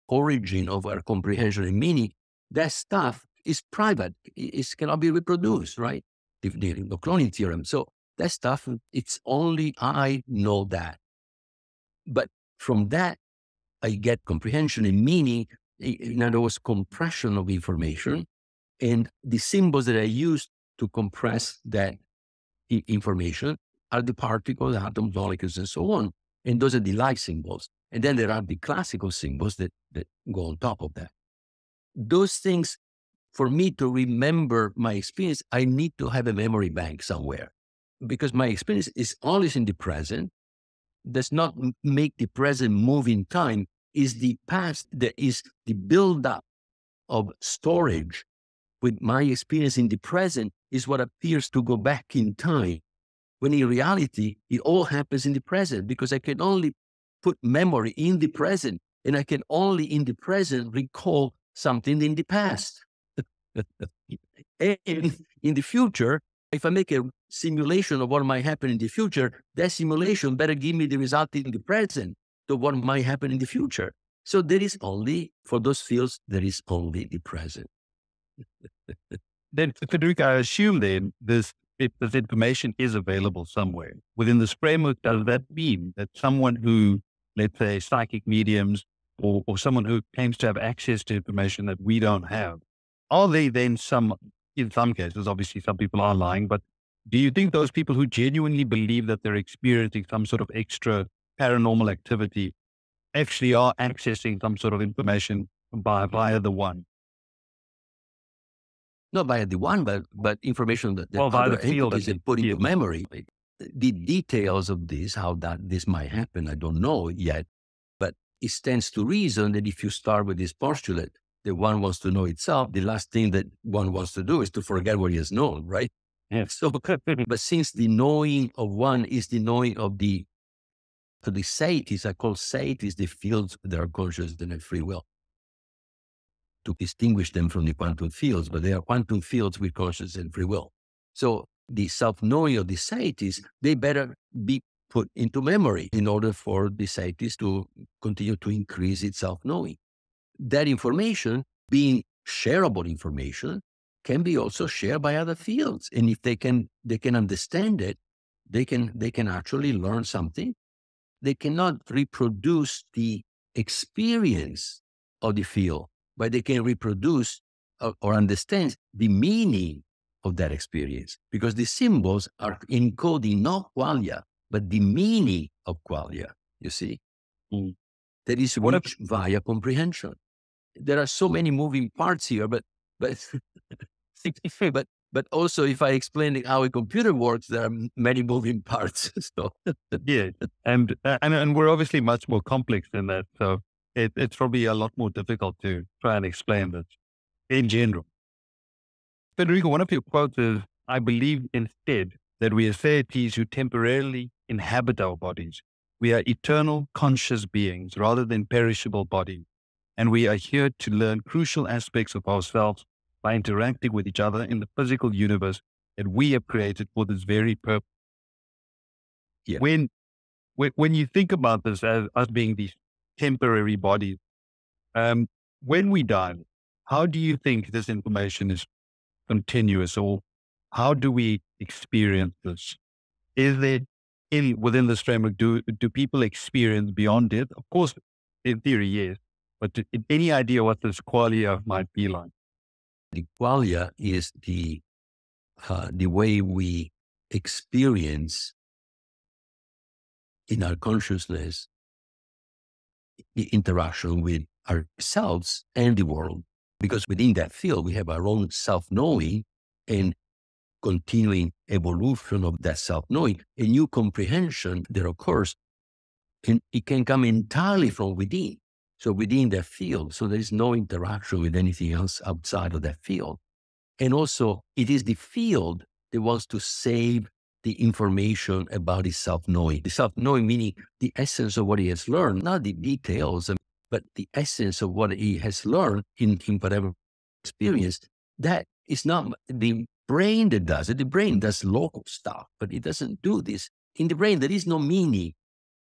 origin of our comprehension and meaning, that stuff is private. It cannot be reproduced, right? The cloning theorem. So that stuff, it's only I know that. But from that, I get comprehension and meaning. In other words, compression of information, and the symbols that I use to compress that information are the particles, atoms, molecules, and so on. And those are the light symbols. And then there are the classical symbols that go on top of that. Those things, for me to remember my experience, I need to have a memory bank somewhere, because my experience is always in the present. Does not make the present move in time. Is the past that is the buildup of storage with my experience in the present is what appears to go back in time. When in reality, it all happens in the present, because I can only put memory in the present, and I can only in the present recall something in the past. And in the future, if I make a simulation of what might happen in the future, that simulation better give me the result in the present to what might happen in the future. So there is only, for those fields, there is only the present. Then, Federico, I assume then this information is available somewhere within this framework. Does that mean that someone who, let's say, psychic mediums, or someone who claims to have access to information that we don't have, are they then in some cases, obviously some people are lying, but do you think those people who genuinely believe that they're experiencing some sort of extra paranormal activity actually are accessing some sort of information via the one? Not via the one, but information that via the field is put into memory. The details of this, how this might happen, I don't know yet. But it stands to reason that if you start with this postulate that one wants to know itself, the last thing that one wants to do is to forget what he has known, right? Yeah. So, but since the knowing of one is the knowing of the seities, I call seities the fields that are conscious and have free will, to distinguish them from the quantum fields, but they are quantum fields with conscious and free will. So the self-knowing of the seities, they better be put into memory in order for the seities to continue to increase its self-knowing. That information, being shareable information, can be also shared by other fields. And if they can understand it, they can actually learn something. They cannot reproduce the experience of the field, but they can reproduce or understand the meaning of that experience, because the symbols are encoding not qualia, but the meaning of qualia, you see? Mm. That is reached via comprehension. There are so many moving parts here, but also if I explain how a computer works, there are many moving parts. So Yeah, and we're obviously much more complex than that. So it's probably a lot more difficult to try and explain this in general. Federico, one of your quotes is, "I believe instead that we are deities who temporarily inhabit our bodies. We are eternal conscious beings rather than perishable bodies. And we are here to learn crucial aspects of ourselves by interacting with each other in the physical universe that we have created for this very purpose." Yeah. When you think about this as us being these temporary bodies, when we die, how do you think this information is continuous, or how do we experience this? Is there within this framework, do people experience beyond death? Of course, in theory, yes. But any idea what this qualia might be like? The qualia is the way we experience in our consciousness the interaction with ourselves and the world. Because within that field, we have our own self-knowing and continuing evolution of that self-knowing, a new comprehension that occurs, and it can come entirely from within. So within that field, so there is no interaction with anything else outside of that field. And also, it is the field that wants to save the information about his self-knowing. The self-knowing meaning the essence of what he has learned, not the details, but the essence of what he has learned in whatever experience. That is not the brain that does it. The brain does local stuff, but it doesn't do this. In the brain, there is no meaning.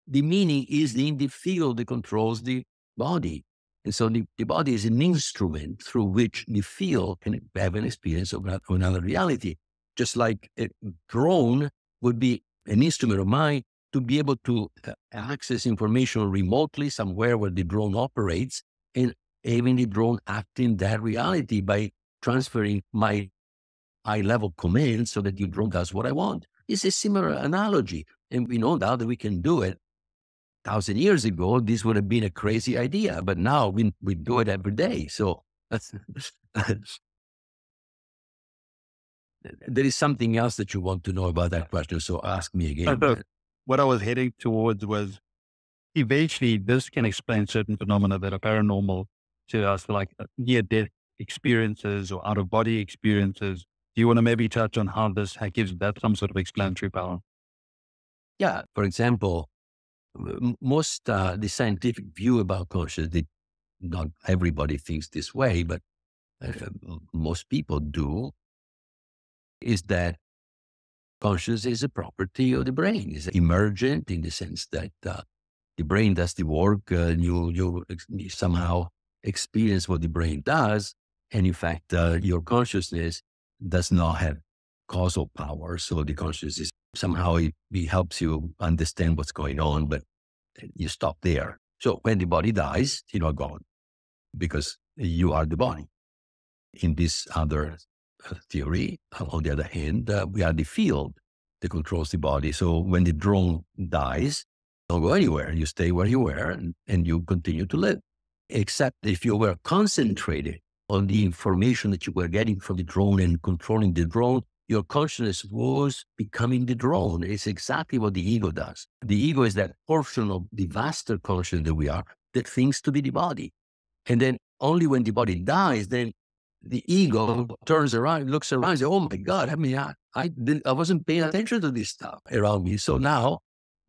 The meaning is in the field that controls the body. And so the body is an instrument through which the field can have an experience of another reality. Just like a drone would be an instrument of mine to be able to access information remotely somewhere where the drone operates, and having the drone act in that reality by transferring my high-level commands so that the drone does what I want. It's a similar analogy. And we know now that we can do it. 1,000 years ago, this would have been a crazy idea, but now we do it every day. So there is something else that you want to know about that question. So ask me again. What I was heading towards was, eventually this can explain certain phenomena that are paranormal to us, like near-death experiences or out-of-body experiences. Do you want to maybe touch on how this gives that some sort of explanatory power? Yeah. For example, most the scientific view about consciousness, not everybody thinks this way, but most people do, is that consciousness is a property of the brain. It's emergent in the sense that the brain does the work, you somehow experience what the brain does, and in fact, your consciousness does not have causal power. So the consciousness somehow it helps you understand what's going on, but you stop there. So when the body dies, you are gone because you are the body. In this other theory, on the other hand, we are the field that controls the body. So when the drone dies, don't go anywhere. You stay where you were and you continue to live. Except if you were concentrated on the information that you were getting from the drone and controlling the drone, your consciousness was becoming the drone. It's exactly what the ego does. The ego is that portion of the vaster consciousness that we are that thinks to be the body. And then only when the body dies, then the ego turns around, looks around, and says, oh my God, I wasn't paying attention to this stuff around me. So now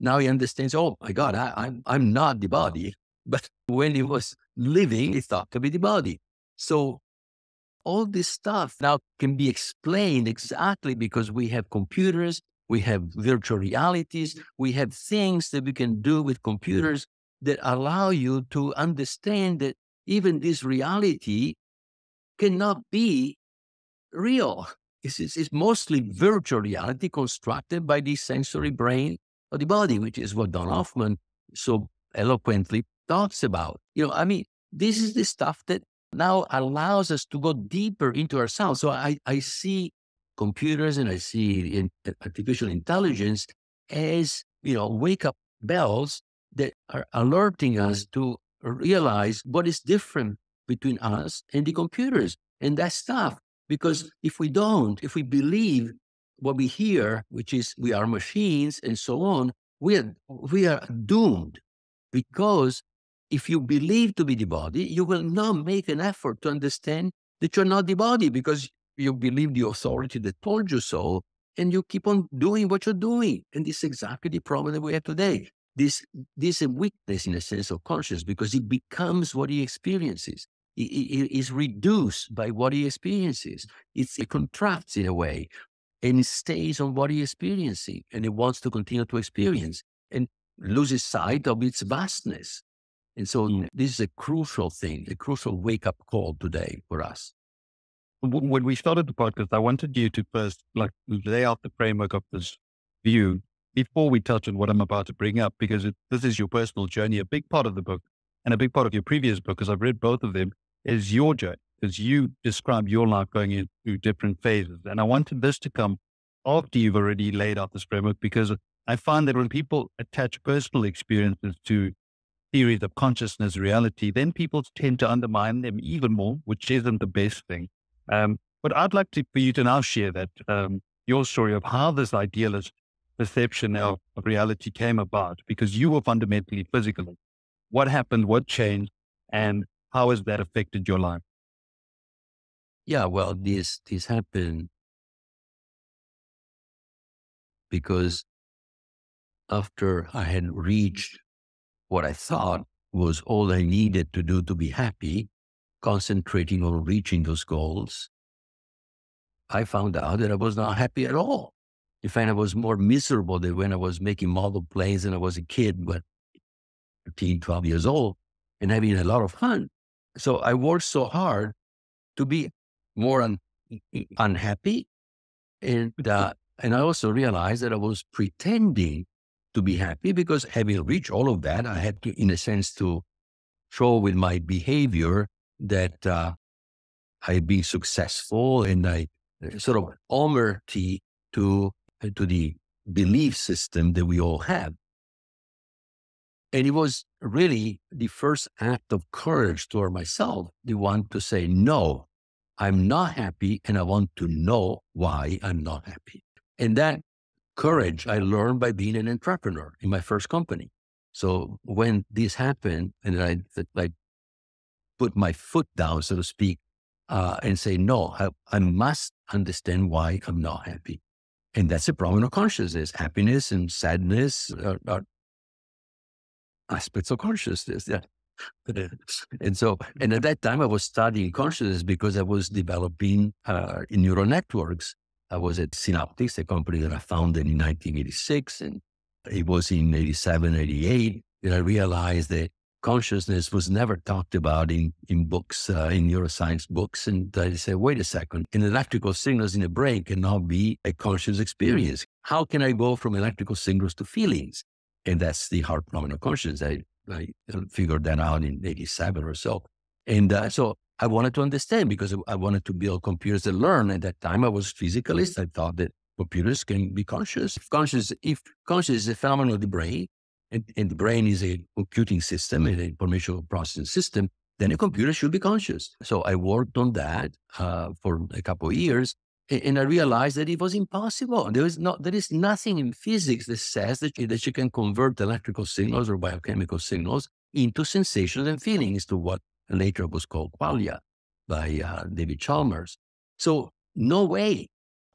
he understands, oh my God, I'm not the body. But when he was living, he thought to be the body. So all this stuff now can be explained exactly because we have computers, we have virtual realities, we have things that we can do with computers that allow you to understand that even this reality cannot be real. It's mostly virtual reality constructed by the sensory brain of the body, which is what Don Hoffman so eloquently talks about. This is the stuff that now allows us to go deeper into ourselves. So I see computers and I see artificial intelligence as, wake-up bells that are alerting us to realize what is different between us and the computers. And that's tough, because if we believe what we hear, which is we are machines and so on, we are doomed. Because if you believe to be the body, you will not make an effort to understand that you're not the body, because you believe the authority that told you so, and you keep on doing what you're doing. And this is exactly the problem that we have today. This is a weakness in a sense of consciousness, because it becomes what he experiences. It is reduced by what he experiences. It contracts in a way, and it stays on what he is experiencing, and it wants to continue to experience and loses sight of its vastness. And so this is a crucial thing, a crucial wake-up call today for us. When we started the podcast, I wanted you to first lay out the framework of this view before we touch on what I'm about to bring up, because this is your personal journey. A big part of the book and a big part of your previous book, because I've read both of them, is your journey, because you describe your life going into different phases. And I wanted this to come after you've already laid out this framework, because I find that when people attach personal experiences to theories of consciousness, reality, then people tend to undermine them even more, which isn't the best thing. But I'd like for you to now share that, your story of how this idealist perception of reality came about, because you were fundamentally physical. What happened, what changed, and how has that affected your life? Yeah, well, this happened because after I had reached what I thought was all I needed to do to be happy, concentrating on reaching those goals, I found out that I was not happy at all. In fact, I was more miserable than when I was making model planes and I was a kid, but 13, 12 years old, and having a lot of fun. So I worked so hard to be more unhappy. And I also realized that I was pretending to be happy, because having reached all of that, I had to, in a sense, to show with my behavior that I'd been successful, and I sort of omerty to the belief system that we all have. And it was really the first act of courage toward myself, the one to say, no, I'm not happy, and I want to know why I'm not happy. And that courage I learned by being an entrepreneur in my first company. So when this happened, and I put my foot down, so to speak, and say, no, I must understand why I'm not happy. And that's a problem of consciousness. Happiness and sadness are aspects of consciousness. Yeah. And at that time I was studying consciousness because I was developing in neural networks. I was at Synaptics, a company that I founded in 1986. And it was in 87, 88 that I realized that consciousness was never talked about in books, in neuroscience books. And I said, wait a second, an electrical signals in the brain cannot be a conscious experience. How can I go from electrical signals to feelings? And that's the hard problem of consciousness. I figured that out in 87 or so. And so I wanted to understand, because I wanted to build computers that learn. At that time, I was physicalist. I thought that computers can be conscious. If conscious is a phenomenon of the brain, and the brain is a computing system, an information processing system, then a computer should be conscious. So I worked on that for a couple of years, and I realized that it was impossible. There is nothing in physics that says that you can convert electrical signals or biochemical signals into sensations and feelings, to what later was called Qualia by David Chalmers. So no way,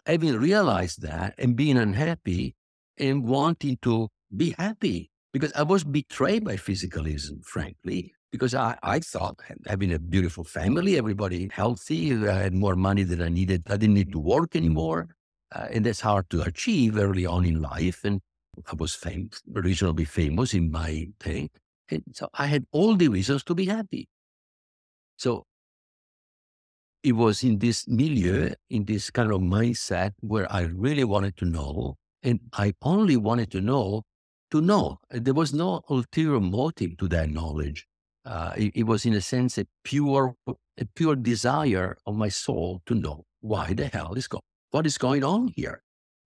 having realized that and being unhappy and wanting to be happy, because I was betrayed by physicalism, frankly, because I thought having a beautiful family, everybody healthy, I had more money than I needed. I didn't need to work anymore. And that's hard to achieve early on in life. And I was reasonably famous in my thing. And so I had all the reasons to be happy. So it was in this milieu, in this kind of mindset, where I really wanted to know. And I only wanted to know. There was no ulterior motive to that knowledge. It was, in a sense, a pure desire of my soul to know why the hell what is going on here.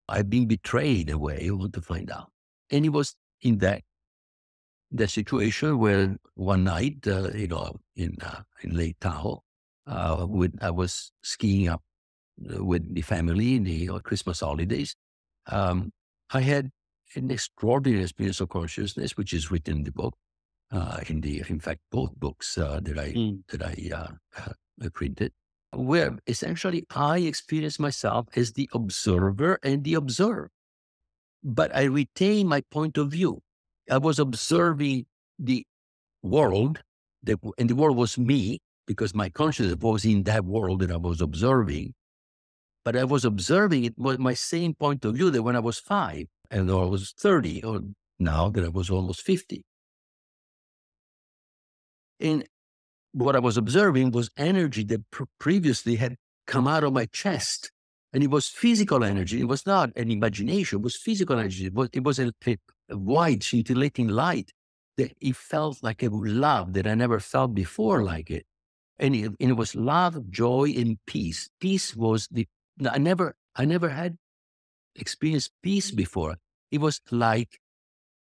I've been betrayed in a way. I want to find out. And it was in that situation where one night, in Lake Tahoe, I was skiing up with the family in the Christmas holidays. I had an extraordinary experience of consciousness, which is written in the book. In fact, both books that I printed, where essentially I experienced myself as the observer and the observed. But I retained my point of view. I was observing the world, and the world was me, because my consciousness was in that world that I was observing. But I was observing it with my same point of view that when I was 5, and or I was 30, or now that I was almost 50. And what I was observing was energy that previously had come out of my chest. And it was physical energy. It was not an imagination. It was physical energy. It was a white, scintillating light that it felt like a love that I never felt before like it. And it was love, joy, and peace. Peace was I never had experienced peace before. It was like,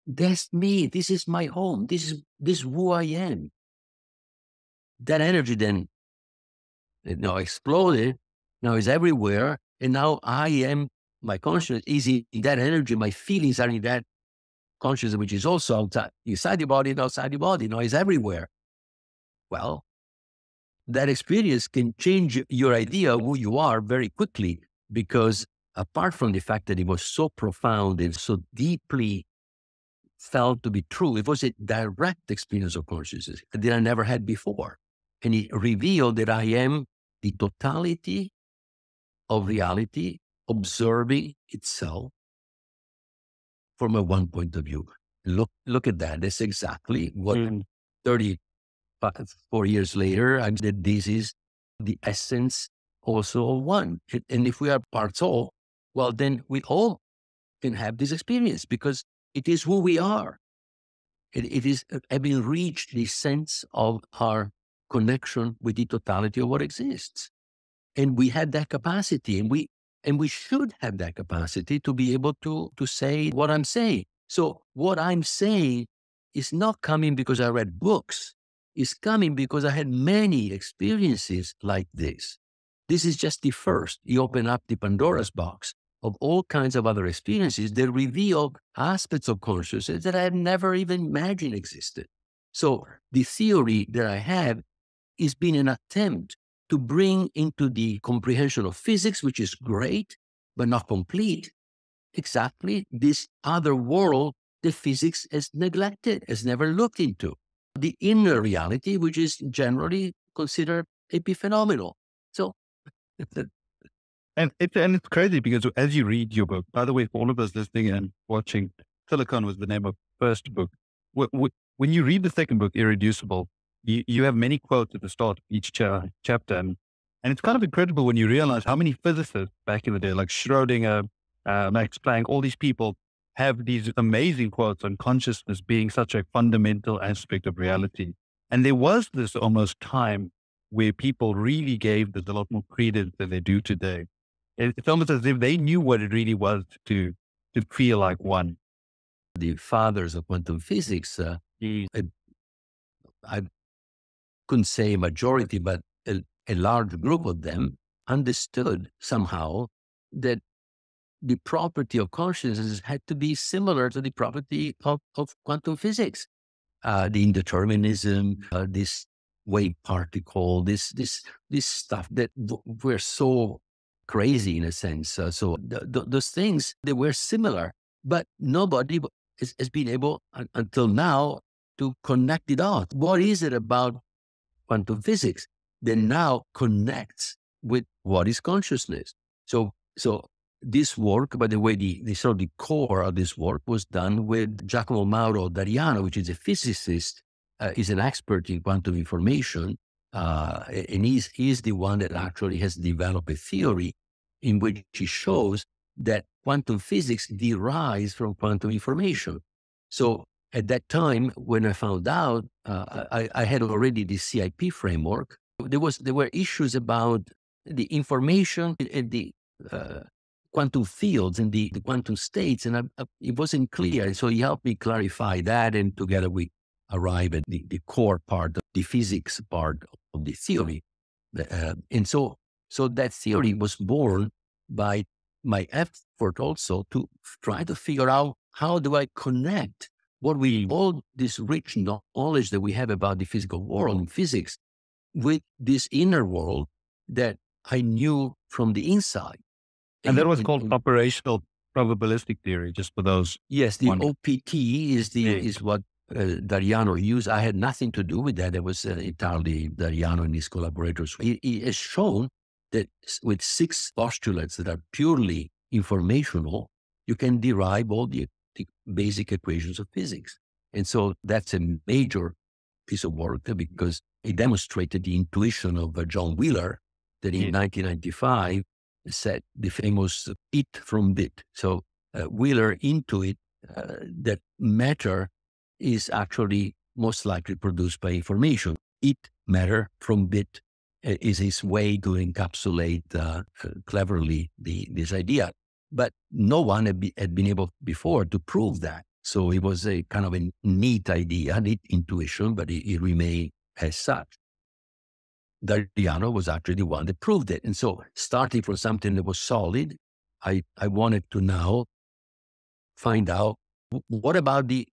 that's me. This is my home. This is who I am. That energy then exploded. Now it's everywhere. And now I am, my consciousness is in that energy. My feelings are in that consciousness, which is also inside the body and outside the body. Now it's everywhere. Well, that experience can change your idea of who you are very quickly, because apart from the fact that it was so profound and so deeply felt to be true, it was a direct experience of consciousness that I never had before. And it revealed that I am the totality of reality observing itself from a one point of view. Look at that. That's exactly what 34 years later, I said this is the essence also of one. And if we are parts of, well, then we all can have this experience, because it is who we are. It is having reached the sense of our connection with the totality of what exists. And we have that capacity, and we should have that capacity to be able to say what I'm saying. So what I'm saying is not coming because I read books. It's coming because I had many experiences like this. This is just the first. You open up the Pandora's box of all kinds of other experiences that reveal aspects of consciousness that I had never even imagined existed. So the theory that I have is been an attempt to bring into the comprehension of physics, which is great, but not complete, exactly this other world that physics has neglected, has never looked into. The inner reality, which is generally considered epiphenomenal. So, and it's crazy because as you read your book, by the way, for all of us listening and watching, Silicon was the name of the first book. When you read the second book, Irreducible, you have many quotes at the start of each chapter. And it's kind of incredible when you realize how many physicists back in the day, like Schrodinger, Max Planck, all these people have these amazing quotes on consciousness being such a fundamental aspect of reality. And there was this almost time where people really gave this a lot more credence than they do today. It's almost as if they knew what it really was to feel like one. The fathers of quantum physics, I couldn't say a majority, but a large group of them understood somehow that the property of consciousness had to be similar to the property of quantum physics. the indeterminism, this wave particle, this stuff that were so crazy in a sense. Those things, they were similar, but nobody has been able until now to connect it all. What is it about quantum physics that now connects with what is consciousness? So this work, by the way, the sort of the core of this work was done with Giacomo Mauro D'Ariano, which is a physicist, is an expert in quantum information, and he's the one that actually has developed a theory in which he shows that quantum physics derives from quantum information. So at that time, when I found out, I had already the CIP framework. There were issues about the information and the quantum fields and the quantum states, and it wasn't clear. So he helped me clarify that, and together we arrive at the core part, the physics part of the theory. And so that theory was born by my effort also to try to figure out how do I connect what we all this rich knowledge that we have about the physical world and physics with this inner world that I knew from the inside. And that was called operational probabilistic theory, just for those. Yes, the OPT is what D'Ariano used. I had nothing to do with that. It was entirely D'Ariano and his collaborators. He has shown that with 6 postulates that are purely informational, you can derive all the basic equations of physics. And so that's a major piece of work because it demonstrated the intuition of John Wheeler that in 1995 said the famous it from bit. So Wheeler intuit that matter is actually most likely produced by information. It, matter from bit, is his way to encapsulate cleverly this idea. But no one had been able before to prove that. So it was a kind of a neat idea, neat intuition, but it remained as such. D'Ariano was actually the one that proved it. And so starting from something that was solid, I wanted to now find out what about the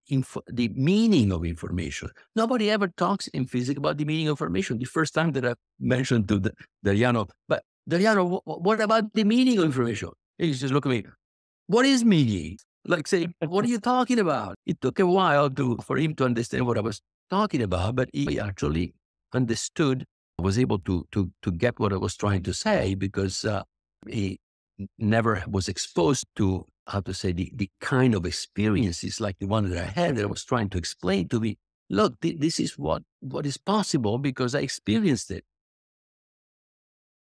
meaning of information. Nobody ever talks in physics about the meaning of information. The first time that I mentioned to D'Ariano, but D'Ariano, what about the meaning of information? He just looked at me, what is meaning? Like say, what are you talking about? It took a while for him to understand what I was talking about, but he actually understood, was able to get what I was trying to say because he never was exposed to, how to say, the kind of experiences like the one that I had that I was trying to explain to me. Look, this is what is possible because I experienced it.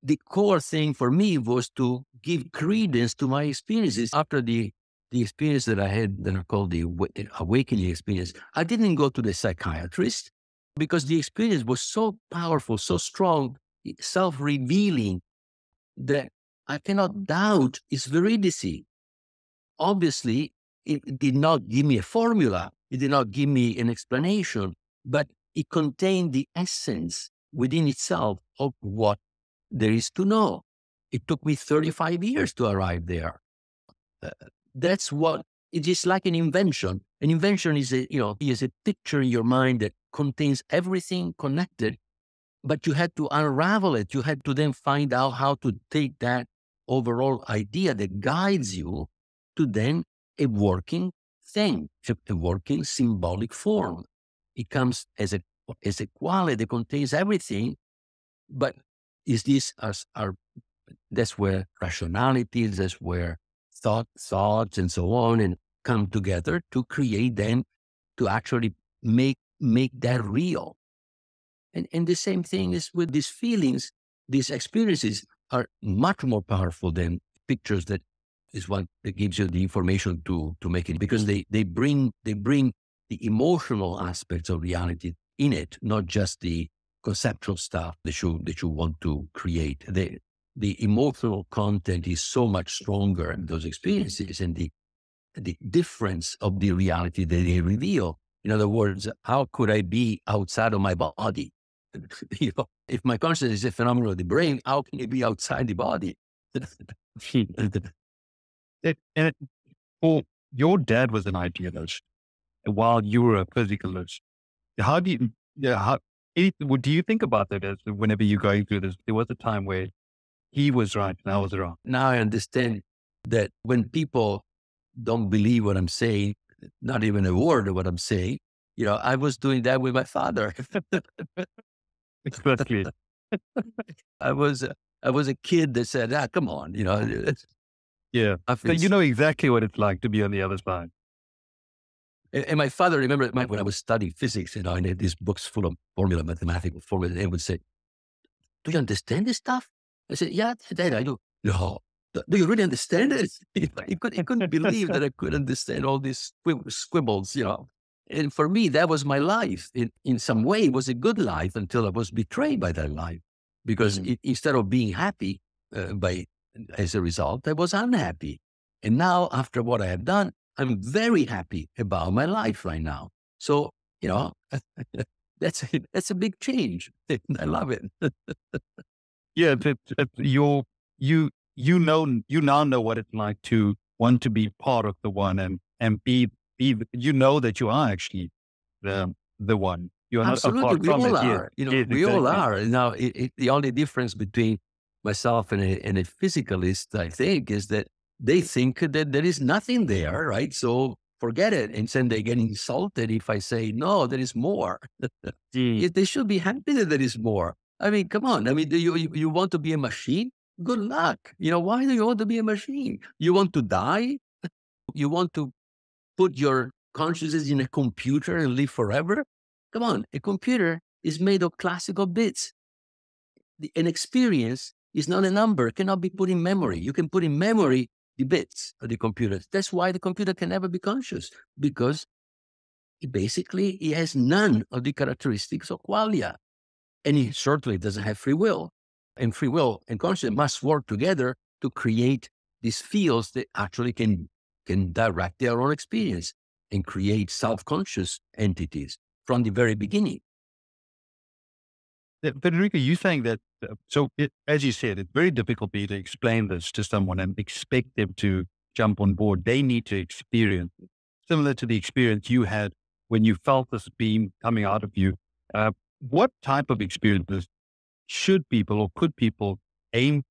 The core thing for me was to give credence to my experiences. After the experience that I had that I called the awakening experience, I didn't go to the psychiatrist because the experience was so powerful, so strong, self-revealing that I cannot doubt its validity. Obviously, it did not give me a formula. It did not give me an explanation, but it contained the essence within itself of what there is to know. It took me 35 years to arrive there. That's what it is, like an invention. An invention is a picture in your mind that contains everything connected, but you had to unravel it. You had to then find out how to take that overall idea that guides you to then a working thing, a working symbolic form. It comes as a quality that contains everything, but is this that's where rationality, that's where thoughts and so on and come together to create then to actually make that real. And the same thing is with these feelings. These experiences are much more powerful than pictures. That is what that gives you the information to make it, because they bring the emotional aspects of reality in it, not just the conceptual stuff that you want to create. The emotional content is so much stronger in those experiences, and the difference of the reality that they reveal. In other words, how could I be outside of my body? If my consciousness is a phenomenon of the brain, how can it be outside the body? Your dad was an idealist while you were a physicalist. How do you, yeah, what do you think about that as whenever you're going through this? There was a time where he was right and I was wrong. Now I understand that when people don't believe what I'm saying, not even a word of what I'm saying, I was doing that with my father. Exactly. I was a kid that said, come on, Yeah. I So feel you know exactly what it's like to be on the other side. And my father, remember when I was studying physics, and I had these books full of mathematical formulas, and he would say, "Do you understand this stuff?" I said, "Yeah, Dad, I do." No, do you really understand it? He couldn't believe that I could understand all these squibbles, And for me, that was my life. In some way, it was a good life until I was betrayed by that life, because instead of being happy as a result, I was unhappy. And now, after what I have done, I'm very happy about my life right now. So, that's a big change. I love it. Yeah. You now know what it's like to want to be part of the one and be, you know that you are actually the one. You are not Absolutely, apart we from all it. Yes. are. Yes, We all exactly. are. Now, the only difference between myself and a physicalist, I think, is that they think that there is nothing there, right? So forget it. And then they get insulted if I say, no, there is more. They should be happy that there is more. I mean, come on. I mean, do you want to be a machine? Good luck. Why do you want to be a machine? You want to die? You want to put your consciousness in a computer and live forever? Come on, a computer is made of classical bits. An experience is not a number, it cannot be put in memory. You can put in memory the bits of the computer. That's why the computer can never be conscious, because it has none of the characteristics of qualia. And it certainly doesn't have free will. And free will and consciousness must work together to create these fields that actually can direct their own experience and create self-conscious entities from the very beginning. Federico, you saying that, as you said, it's very difficult for you to explain this to someone and expect them to jump on board. They need to experience it, similar to the experience you had when you felt this beam coming out of you. What type of experiences should people or could people aim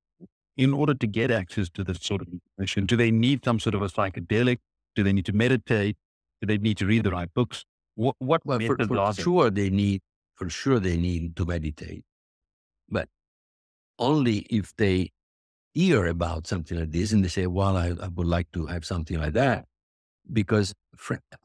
in order to get access to this sort of information? Do they need some sort of a psychedelic? Do they need to meditate? Do they need to read the right books? What Well, methods for are there? sure they need to meditate, but only if they hear about something like this and they say, well, I would like to have something like that. Because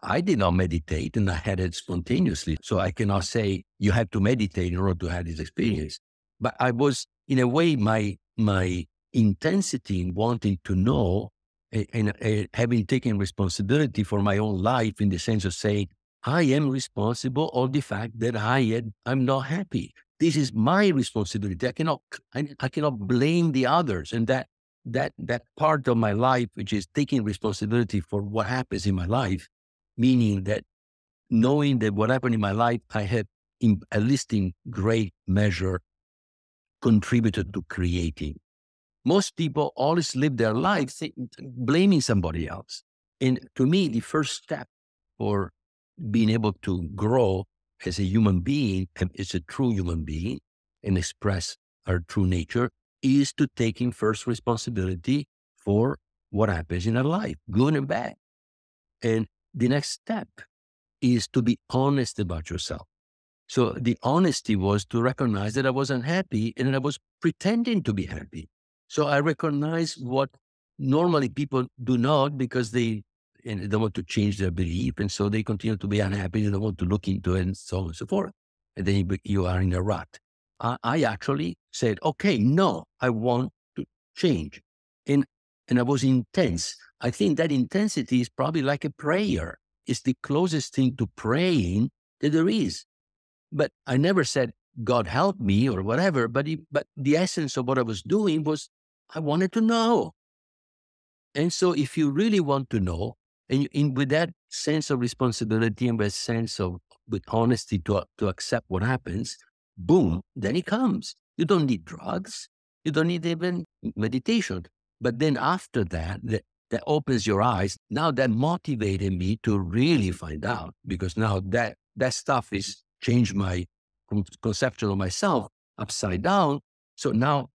I did not meditate and I had it spontaneously. So I cannot say you have to meditate in order to have this experience. But I was, in a way, my intensity in wanting to know and having taken responsibility for my own life, in the sense of saying, I am responsible for the fact that I'm not happy. This is my responsibility. I cannot blame the others. And that part of my life, which is taking responsibility for what happens in my life, meaning that knowing that what happened in my life, I have, at least in great measure, contributed to creating. Most people always live their lives blaming somebody else. And to me, the first step for being able to grow as a human being, as a true human being, and express our true nature, is to taking first responsibility for what happens in our life, good and bad. And the next step is to be honest about yourself. So the honesty was to recognize that I was unhappy and that I was pretending to be happy. So I recognize what normally people do not, because they don't want to change their belief. And so they continue to be unhappy. They don't want to look into it, and so on and so forth. And then you are in a rut. I actually said, okay, no, I want to change. And I was intense. I think that intensity is probably like a prayer. It's the closest thing to praying that there is. But I never said, God help me or whatever. But the essence of what I was doing was, I wanted to know. And so if you really want to know, and with that sense of responsibility and with with honesty to accept what happens, boom, then it comes. You don't need drugs. You don't need even meditation. But then after that opens your eyes. Now that motivated me to really find out, because now that stuff is changed my conception of myself upside down. So now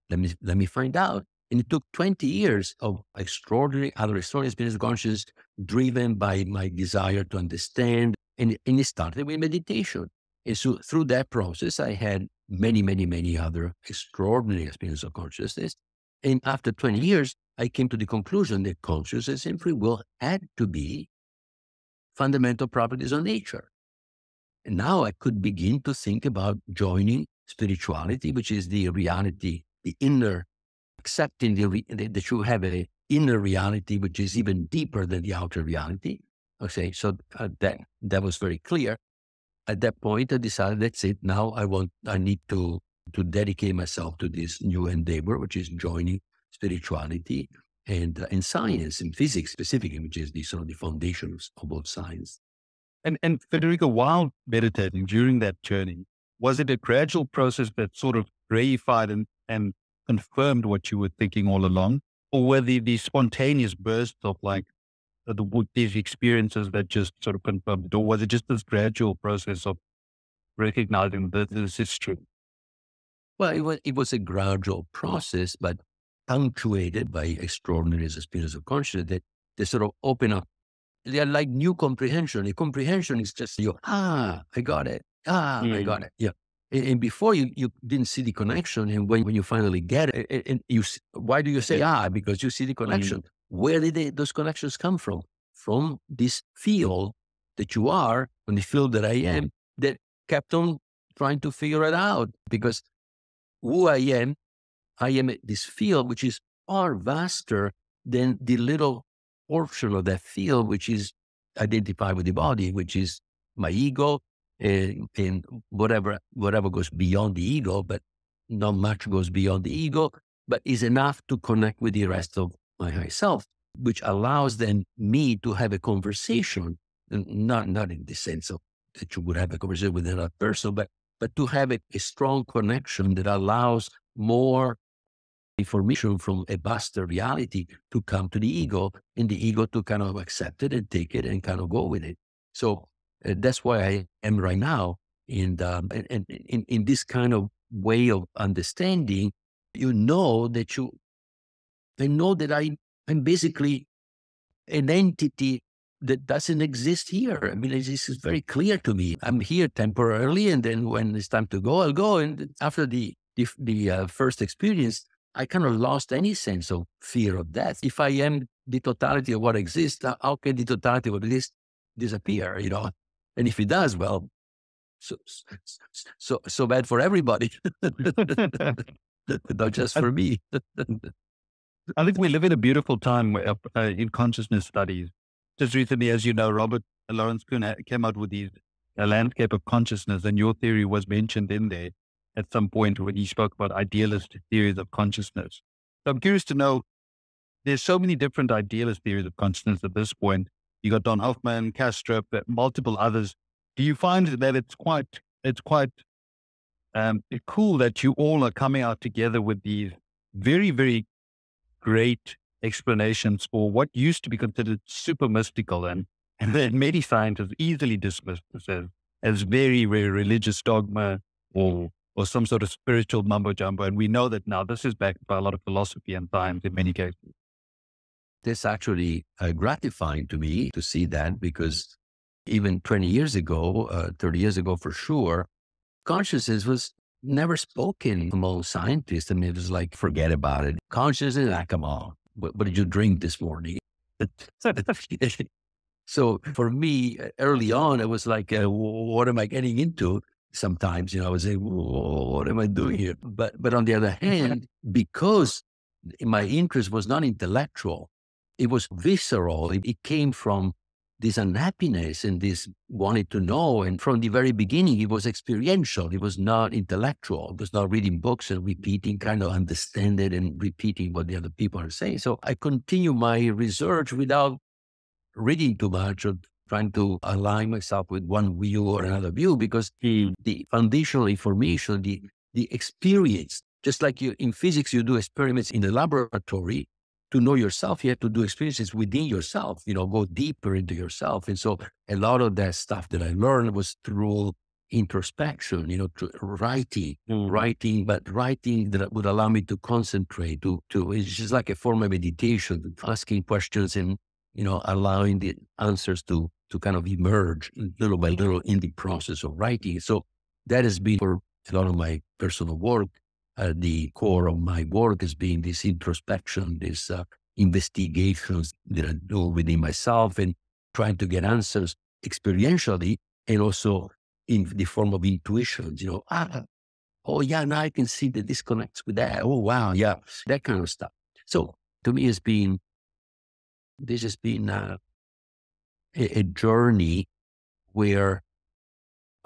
let me find out. And it took 20 years of other extraordinary experience of consciousness driven by my desire to understand. And it started with meditation. And so through that process, I had many other extraordinary experiences of consciousness. And after 20 years, I came to the conclusion that consciousness and free will had to be fundamental properties of nature. And now I could begin to think about joining spirituality, which is the reality, the inner, accepting that you have an inner reality, which is even deeper than the outer reality. Okay, so that was very clear. At that point, I decided, that's it. Now I need to dedicate myself to this new endeavor, which is joining spirituality and science and physics specifically, which is the sort of the foundations of both science. And Federico, while meditating during that journey, was it a gradual process that sort of reified and confirmed what you were thinking all along? Or were these spontaneous bursts of like these experiences that just sort of confirmed it? Or was it just this gradual process of recognizing that this is true? Well, it was a gradual process, but punctuated by extraordinary experience of consciousness that they sort of open up. They are like new comprehension. A comprehension is just I got it. I got it. Yeah. And before you didn't see the connection. And when you finally get it, and why do you say, because you see the connection. Where did those connections come from? From this field that you are, from the field that I am, that kept on trying to figure it out. Because who I am this field, which is far vaster than the little portion of that field, which is identified with the body, which is my ego and whatever goes beyond the ego, but not much goes beyond the ego, but is enough to connect with the rest of my high self, which allows then me to have a conversation, not in the sense of that you would have a conversation with another person, but to have a strong connection that allows more information from a vaster reality to come to the ego, and the ego to kind of accept it and take it and kind of go with it. So that's why I am right now in this kind of way of understanding. I know that I'm basically an entity that doesn't exist here. I mean, this is very clear to me. I'm here temporarily, and then when it's time to go, I'll go. And after the first experience, I kind of lost any sense of fear of death. If I am the totality of what exists, how can the totality of what exists disappear? And if it does, well, so bad for everybody, not just for me. I think we live in a beautiful time in consciousness studies. Just recently, as you know, Robert Lawrence Kuhn came out with a landscape of consciousness, and your theory was mentioned in there at some point when he spoke about idealist theories of consciousness. So I'm curious to know, there's so many different idealist theories of consciousness at this point. You got Don Hoffman, Kastrup, multiple others. Do you find that it's quite cool that you all are coming out together with these very, very great explanations for what used to be considered super mystical and that many scientists easily dismissed as very, very religious dogma or some sort of spiritual mumbo jumbo? And we know that now this is backed by a lot of philosophy and science in many cases. It's actually gratifying to me to see that, because even 20 years ago, 30 years ago for sure, consciousness was never spoken among scientists. I mean, it was like, forget about it. Consciousness, come on. What did you drink this morning? So for me, early on, it was like, what am I getting into? Sometimes, I would say, what am I doing here? But on the other hand, because my interest was not intellectual, it was visceral. It came from this unhappiness and this wanting to know. And from the very beginning, it was experiential. It was not intellectual. It was not reading books and repeating, kind of understand it and repeating what the other people are saying. So I continue my research without reading too much or trying to align myself with one view or another view, because the foundational information, the experience, just like in physics, you do experiments in the laboratory. To know yourself, you have to do experiences within yourself, go deeper into yourself. And so a lot of that stuff that I learned was through introspection, to writing, but writing that would allow me to concentrate, it's just like a form of meditation, asking questions and, allowing the answers to kind of emerge little by little in the process of writing. So that has been for a lot of my personal work. The core of my work has been this introspection, this investigations that I do within myself and trying to get answers experientially and also in the form of intuitions, oh yeah, now I can see that this connects with that. Oh wow, yeah, that kind of stuff. So to me, this has been a journey where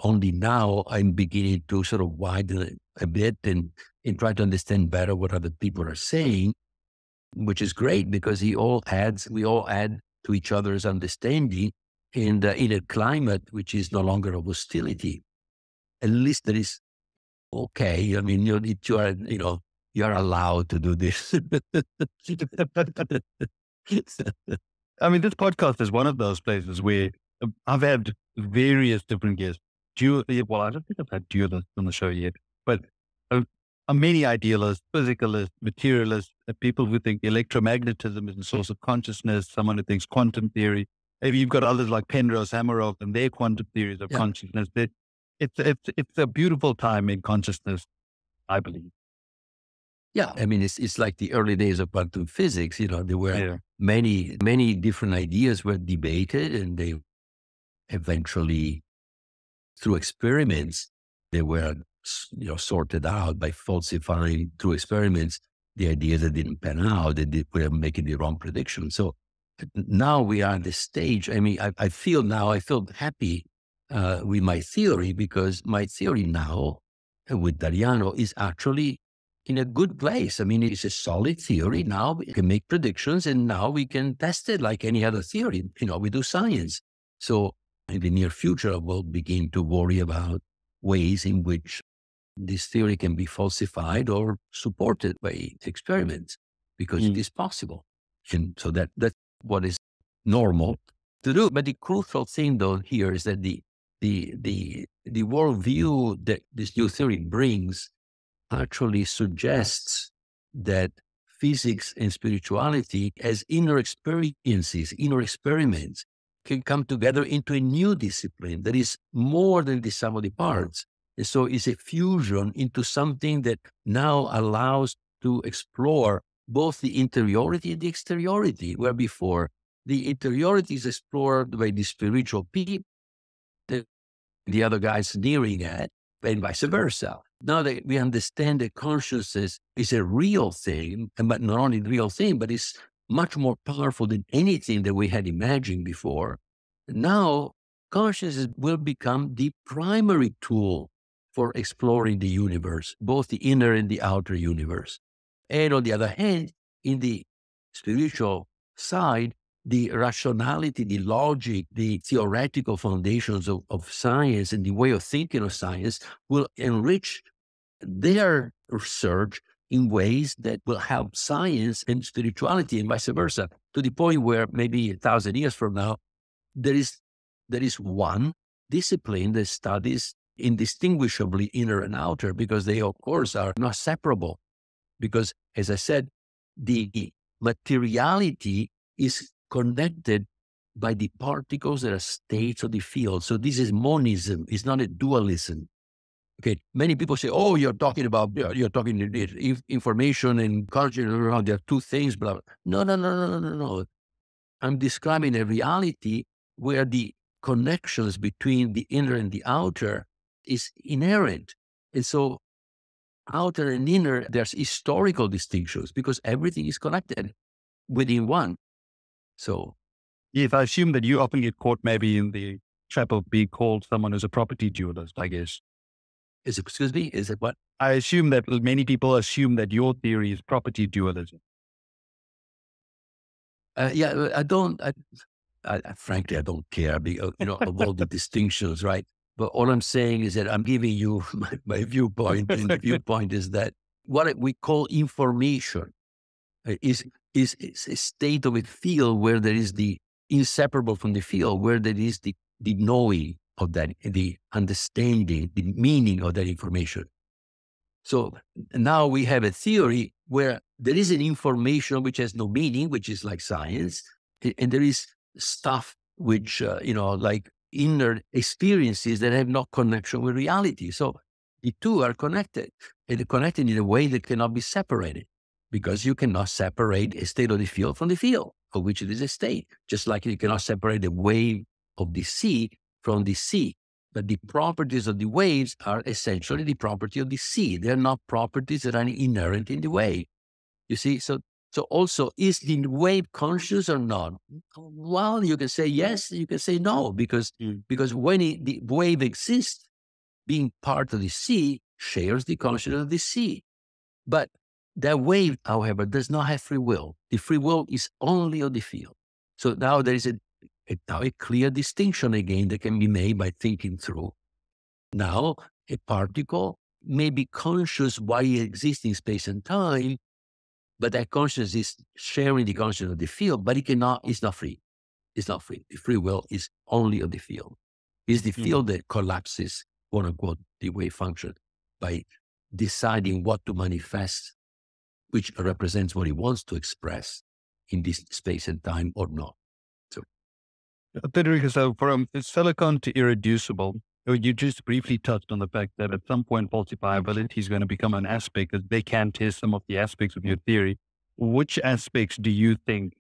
only now I'm beginning to sort of widen it a bit and try to understand better what other people are saying, which is great because we all add to each other's understanding and in a climate which is no longer of hostility. At least that is okay. I mean, you are allowed to do this. I mean, this podcast is one of those places where I've had various different guests. Well, I don't think I've had dualists on the show yet, but many idealists, physicalists, materialists, people who think electromagnetism is the source of consciousness, someone who thinks quantum theory. Maybe you've got others like Penrose Hameroff and their quantum theories of consciousness. It's a beautiful time in consciousness, I believe. Yeah, I mean, it's like the early days of quantum physics. There were many different ideas were debated, and they eventually, through experiments, they were sorted out by falsifying through experiments the ideas that didn't pan out, that they were making the wrong prediction. So now we are at this stage. I mean, I feel happy with my theory because my theory now with Dariano is actually in a good place. I mean, it's a solid theory. Now we can make predictions and now we can test it like any other theory. We do science. So in the near future, we'll begin to worry about ways in which this theory can be falsified or supported by experiments because it is possible. And so that's what is normal to do. But the crucial thing though here is that the worldview that this new theory brings actually suggests that physics and spirituality as inner experiences, inner experiments can come together into a new discipline that is more than the sum of the parts. And so it's a fusion into something that now allows to explore both the interiority and the exteriority, where before the interiority is explored by the spiritual people, the other guy's nearing it, and vice versa. Now that we understand that consciousness is a real thing, but not only the real thing, but it's much more powerful than anything that we had imagined before. Now, consciousness will become the primary tool for exploring the universe, both the inner and the outer universe. And on the other hand, in the spiritual side, the rationality, the logic, the theoretical foundations of science and the way of thinking of science will enrich their research in ways that will help science and spirituality and vice versa, to the point where maybe 1,000 years from now, there is one discipline that studies indistinguishably inner and outer, because they, of course, are not separable. Because, as I said, the materiality is connected by the particles that are states of the field. So this is monism. It's not a dualism. Okay, many people say, "Oh, you're talking information and culture. There are two things." Blah, blah. No. I'm describing a reality where the connections between the inner and the outer is inherent, and so outer and inner, there's historical distinctions because everything is connected within one. So, yes, I assume that you often get caught maybe in the trap of being called someone who's a property dualist, I guess. Excuse me? Is it what? I assume that many people assume that your theory is property dualism. Frankly, I don't care because, of all the distinctions, right? But all I'm saying is that I'm giving you my viewpoint, and the viewpoint is that what we call information is a state of a field where there is the inseparable from the field, where there is the knowing, of that, the understanding, the meaning of that information. So now we have a theory where there is an information which has no meaning, which is like science, and there is stuff which, like inner experiences that have no connection with reality. So the two are connected, and they're connected in a way that cannot be separated, because you cannot separate a state of the field from the field, of which it is a state, just like you cannot separate the wave of the sea from the sea. But the properties of the waves are essentially the property of the sea. They're not properties that are inherent in the wave. You see, so also, is the wave conscious or not? Well, you can say yes, you can say no, because when the wave exists, being part of the sea shares the consciousness of the sea. But that wave, however, does not have free will. The free will is only of the field. So now there is a clear distinction again that can be made by thinking through. Now, a particle may be conscious while it exists in space and time, but that consciousness is sharing the consciousness of the field, but it's not free. It's not free. The free will is only of the field. It's the field that collapses, quote unquote, the wave function by deciding what to manifest, which represents what it wants to express in this space and time or not. Federico, so from silicon to irreducible, you just briefly touched on the fact that at some point falsifiability is going to become an aspect that they can test some of the aspects of your theory. Which aspects do you think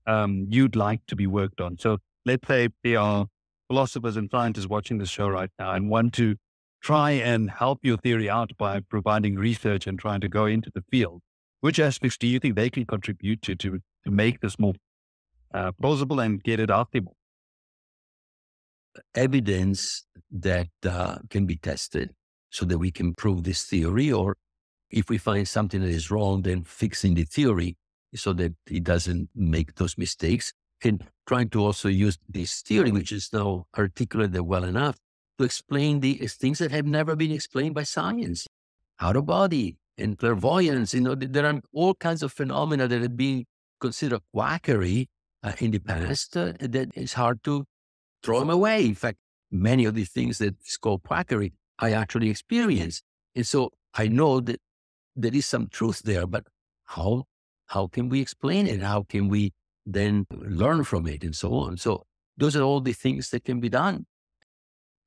you'd like to be worked on? So let's say there are philosophers and scientists watching this show right now and want to try and help your theory out by providing research and trying to go into the field. Which aspects do you think they can contribute to make this more plausible and get it out there? Evidence that can be tested so that we can prove this theory, or if we find something that is wrong, then fixing the theory so that it doesn't make those mistakes, and trying to also use this theory, which is now articulated well enough to explain the things that have never been explained by science, out of body and clairvoyance. There are all kinds of phenomena that have been considered quackery in the past that it's hard to throw them away. In fact, many of the things that is called quackery, I actually experienced. And so I know that there is some truth there, but how can we explain it? How can we then learn from it and so on? So those are all the things that can be done.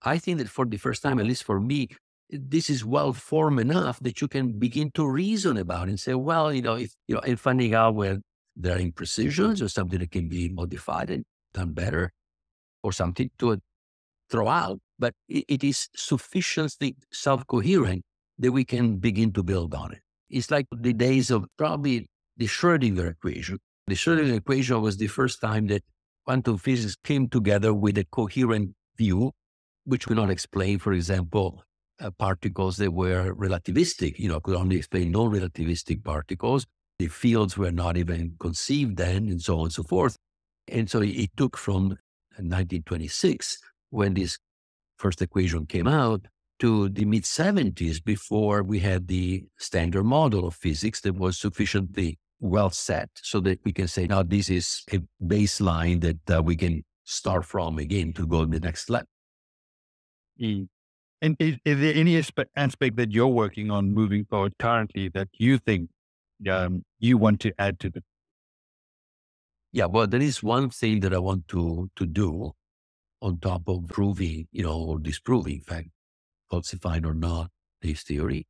I think that for the first time, at least for me, this is well formed enough that you can begin to reason about it and say, well, and finding out where there are imprecisions or something that can be modified and done better, or something to throw out, but it is sufficiently self-coherent that we can begin to build on it. It's like the days of probably the Schrödinger equation. The Schrödinger equation was the first time that quantum physics came together with a coherent view, which could not explain, for example, particles that were relativistic, could only explain non-relativistic particles. The fields were not even conceived then, and so on and so forth. And so it took from 1926, when this first equation came out, to the mid-70s before we had the standard model of physics that was sufficiently well set so that we can say, now this is a baseline that we can start from again to go to the next level. And is there any aspect that you're working on moving forward currently that you think you want to add to the? Yeah, well, there is one thing that I want to do on top of proving, or disproving, in fact, falsified or not, this theory,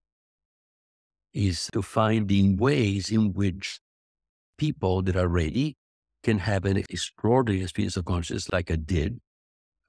is to find in ways in which people that are ready can have an extraordinary experience of consciousness like I did,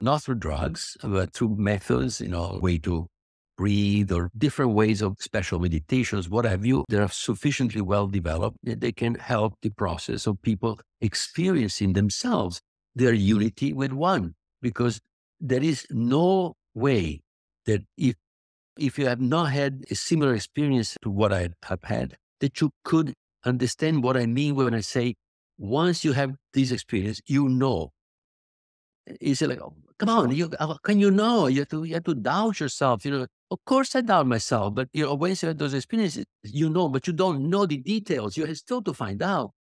not through drugs, but through methods, way to breathe or different ways of special meditations, what have you, that are sufficiently well developed that they can help the process of people experiencing themselves their unity with one. Because there is no way that if you have not had a similar experience to what I have had, that you could understand what I mean when I say, once you have this experience, It's like, oh, come on, can you know? You have to doubt yourself. Of course I doubt myself, but when you have those experiences, but you don't know the details. You have still to find out.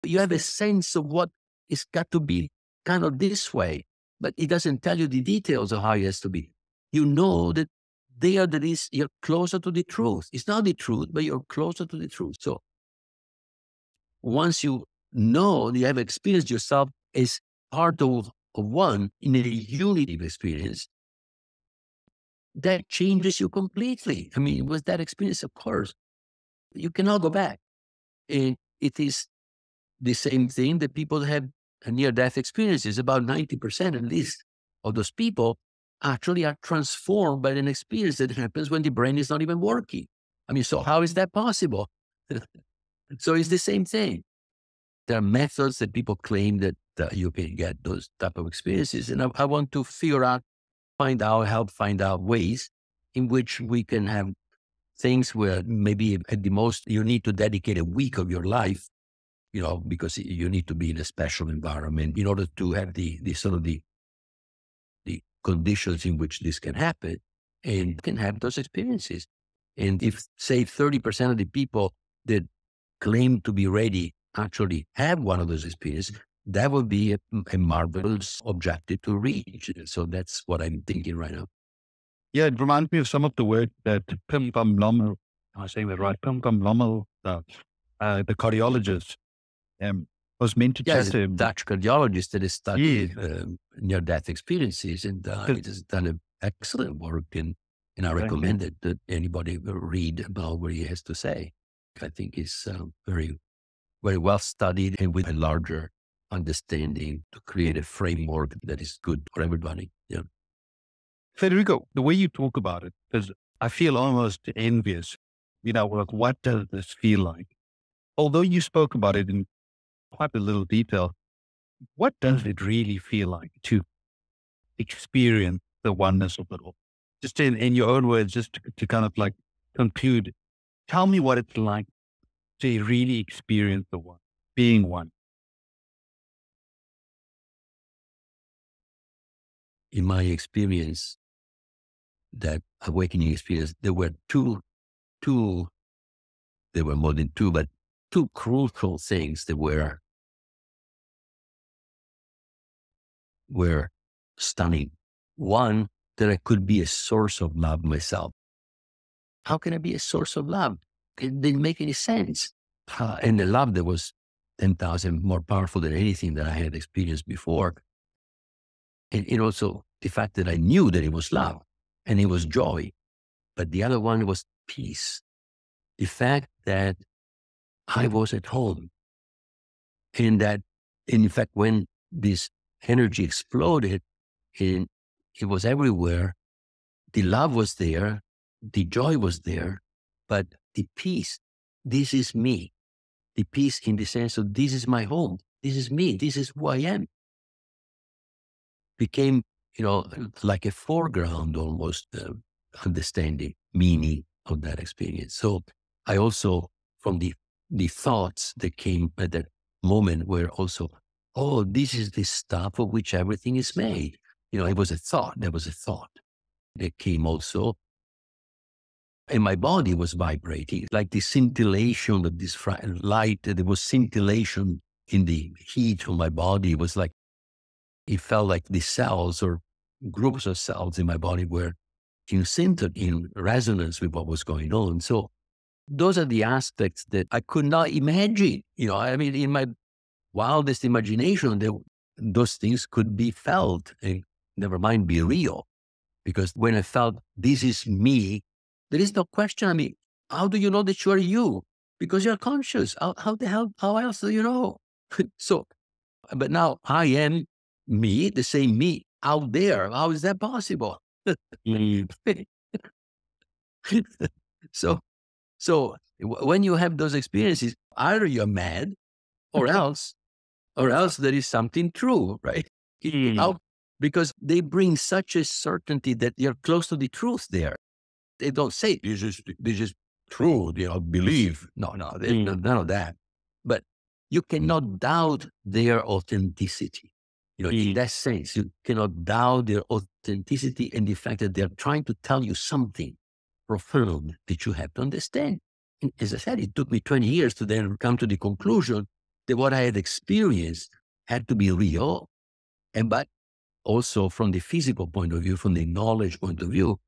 You have a sense of what it's got to be kind of this way. but it doesn't tell you the details of how it has to be. You know that you're closer to the truth. It's not the truth, but you're closer to the truth. So once you know, you have experienced yourself as part of one in a unity experience, that changes you completely. I mean, with that experience, of course, you cannot go back. And it is the same thing that people have near-death experiences. About 90% at least of those people actually are transformed by an experience that happens when the brain is not even working. I mean, so how is that possible? So it's the same thing. There are methods that people claim that you can get those type of experiences. And I want to help find out ways in which we can have things where maybe at the most you need to dedicate a week of your life, because you need to be in a special environment in order to have the conditions in which this can happen and can have those experiences. And if, say, 30% of the people that claim to be ready actually have one of those experiences, that would be a marvelous objective to reach. So that's what I'm thinking right now. Yeah, it reminds me of some of the work that Pim Pam Lommel, am I saying that right? Pim Pam Lommel, the cardiologist, was meant to chat to him. Dutch cardiologist that has studied near-death experiences, and it has done an excellent work, and I recommend it that anybody will read about what he has to say. I think it's very, very well studied and with a larger understanding to create a framework that is good for everybody. Yeah. Federico, the way you talk about it, because I feel almost envious. Like, what does this feel like? Although you spoke about it in quite a little detail, what does it really feel like to experience the oneness of it all? Just in your own words, just to kind of like conclude, tell me what it's like to really experience the one, being one. In my experience, that awakening experience, there were there were more than two, but two crucial things that were stunning. One, that I could be a source of love myself. How can I be a source of love? It didn't make any sense. And the love that was 10,000 more powerful than anything that I had experienced before. And also the fact that I knew that it was love and it was joy. But the other one was peace. The fact that I was at home, and that, in fact, when this energy exploded, and it was everywhere, the love was there, the joy was there, but the peace, this is me. The peace in the sense of this is my home, this is me, this is who I am, became, like a foreground almost, understanding, meaning of that experience. So I also, from the thoughts that came at that moment, were also, oh, this is the stuff of which everything is made. It was a thought. There was a thought that came also. And my body was vibrating, like the scintillation of this light. There was scintillation in the heat of my body. It was like, it felt like the cells or groups of cells in my body were centered in resonance with what was going on. So those are the aspects that I could not imagine. In my wildest imagination, those things could be felt, and never mind be real. Because when I felt this is me, there is no question. How do you know that you are you? Because you're conscious. How the hell, how else do you know? So, but now I am me, the same me out there. How is that possible? So when you have those experiences, either you're mad or else there is something true, right? Because they bring such a certainty that you're close to the truth there. They don't say, this is true, believe. No, none of that. But you cannot doubt their authenticity. In that sense, you cannot doubt their authenticity and the fact that they're trying to tell you something profound that you have to understand. And as I said, it took me 20 years to then come to the conclusion that what I had experienced had to be real, but also from the physical point of view, from the knowledge point of view,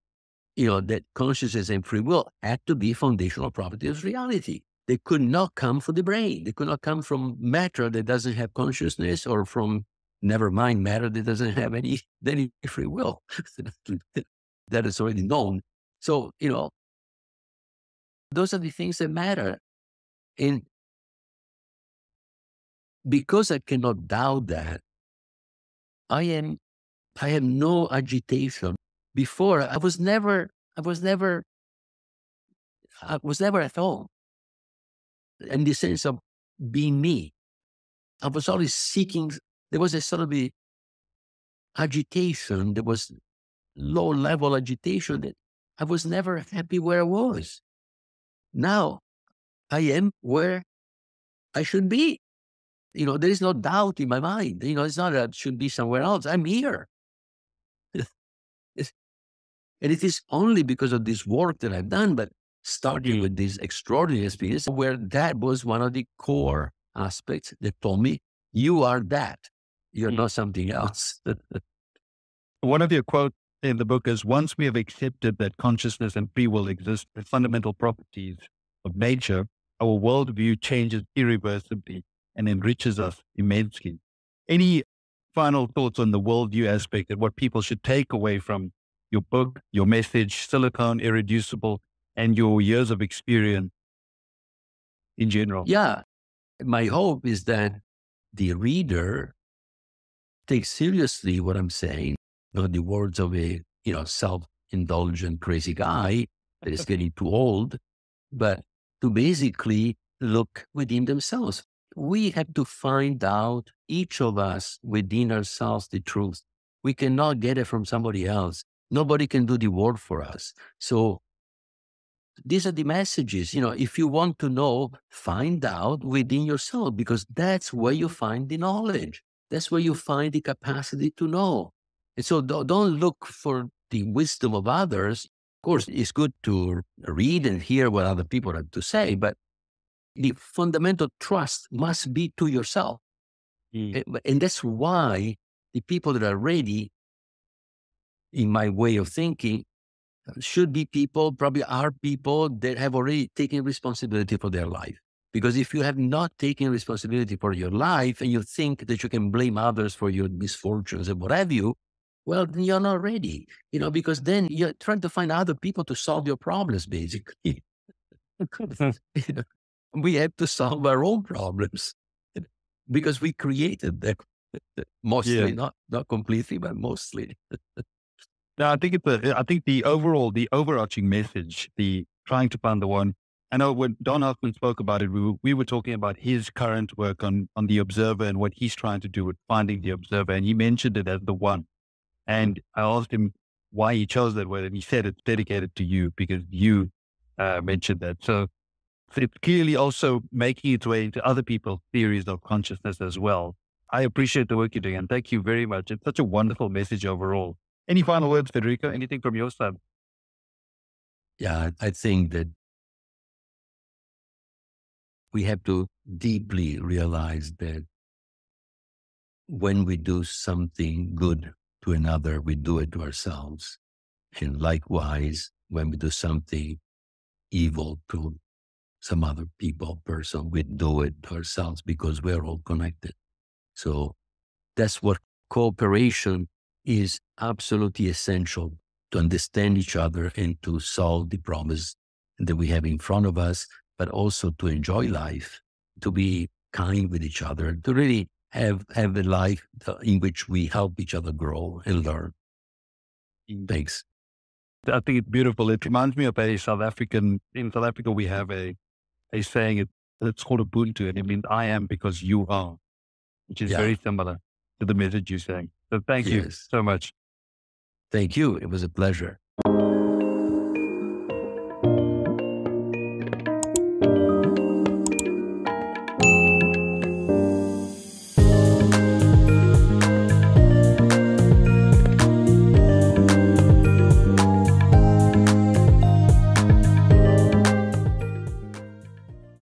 that consciousness and free will had to be foundational properties of reality. They could not come from the brain. They could not come from matter that doesn't have consciousness, or from, never mind, matter that doesn't have any free will. That is already known. So, those are the things that matter. And because I cannot doubt that, I have no agitation. Before, I was never at home in the sense of being me. I was always seeking. There was a sort of a agitation. There was low level agitation that I was never happy where I was. Now I am where I should be. There is no doubt in my mind. It's not that I should be somewhere else. I'm here. And it is only because of this work that I've done, but starting with this extraordinary experience, where that was one of the core aspects that told me, you are that. You're not something else. One of your quotes in the book is, once we have accepted that consciousness and free will exist as fundamental properties of nature, our worldview changes irreversibly and enriches us immensely. Any final thoughts on the worldview aspect and what people should take away from your book, your message, Silicon, Irreducible, and your years of experience in general? Yeah. My hope is that the reader takes seriously what I'm saying, not the words of a, self-indulgent crazy guy that is getting too old, but to basically look within themselves. We have to find out, each of us, within ourselves, the truth. We cannot get it from somebody else. Nobody can do the work for us. So these are the messages. If you want to know, find out within yourself, because that's where you find the knowledge. That's where you find the capacity to know. And so don't look for the wisdom of others. Of course, it's good to read and hear what other people have to say, but the fundamental trust must be to yourself. And that's why the people that are ready, in my way of thinking, should be people, probably are people that have already taken responsibility for their life. Because if you have not taken responsibility for your life and you think that you can blame others for your misfortunes and what have you, well, then you're not ready, because then you're trying to find other people to solve your problems, basically. We have to solve our own problems because we created them. Mostly, not completely, but mostly. No, I think the overarching message, the trying to find the one. I know when Don Hoffman spoke about it, we were talking about his current work on the observer and what he's trying to do with finding the observer. And he mentioned it as the one. And I asked him why he chose that word. And he said it's dedicated to you because you mentioned that. So it's clearly also making its way into other people's theories of consciousness as well. I appreciate the work you're doing and thank you very much. It's such a wonderful message overall. Any final words, Federico? Anything from your side? Yeah, I think that we have to deeply realize that when we do something good to another, we do it to ourselves. And likewise, when we do something evil to some other person, we do it to ourselves because we're all connected. So that's what cooperation is absolutely essential to understand each other and to solve the problems that we have in front of us, but also to enjoy life, to be kind with each other, to really have a life in which we help each other grow and learn. Thanks. I think it's beautiful. It reminds me of in South Africa, we have a saying, it's called Ubuntu, and it means I am because you are, which is very similar to the message you're saying. So thank you so much. Thank you. It was a pleasure.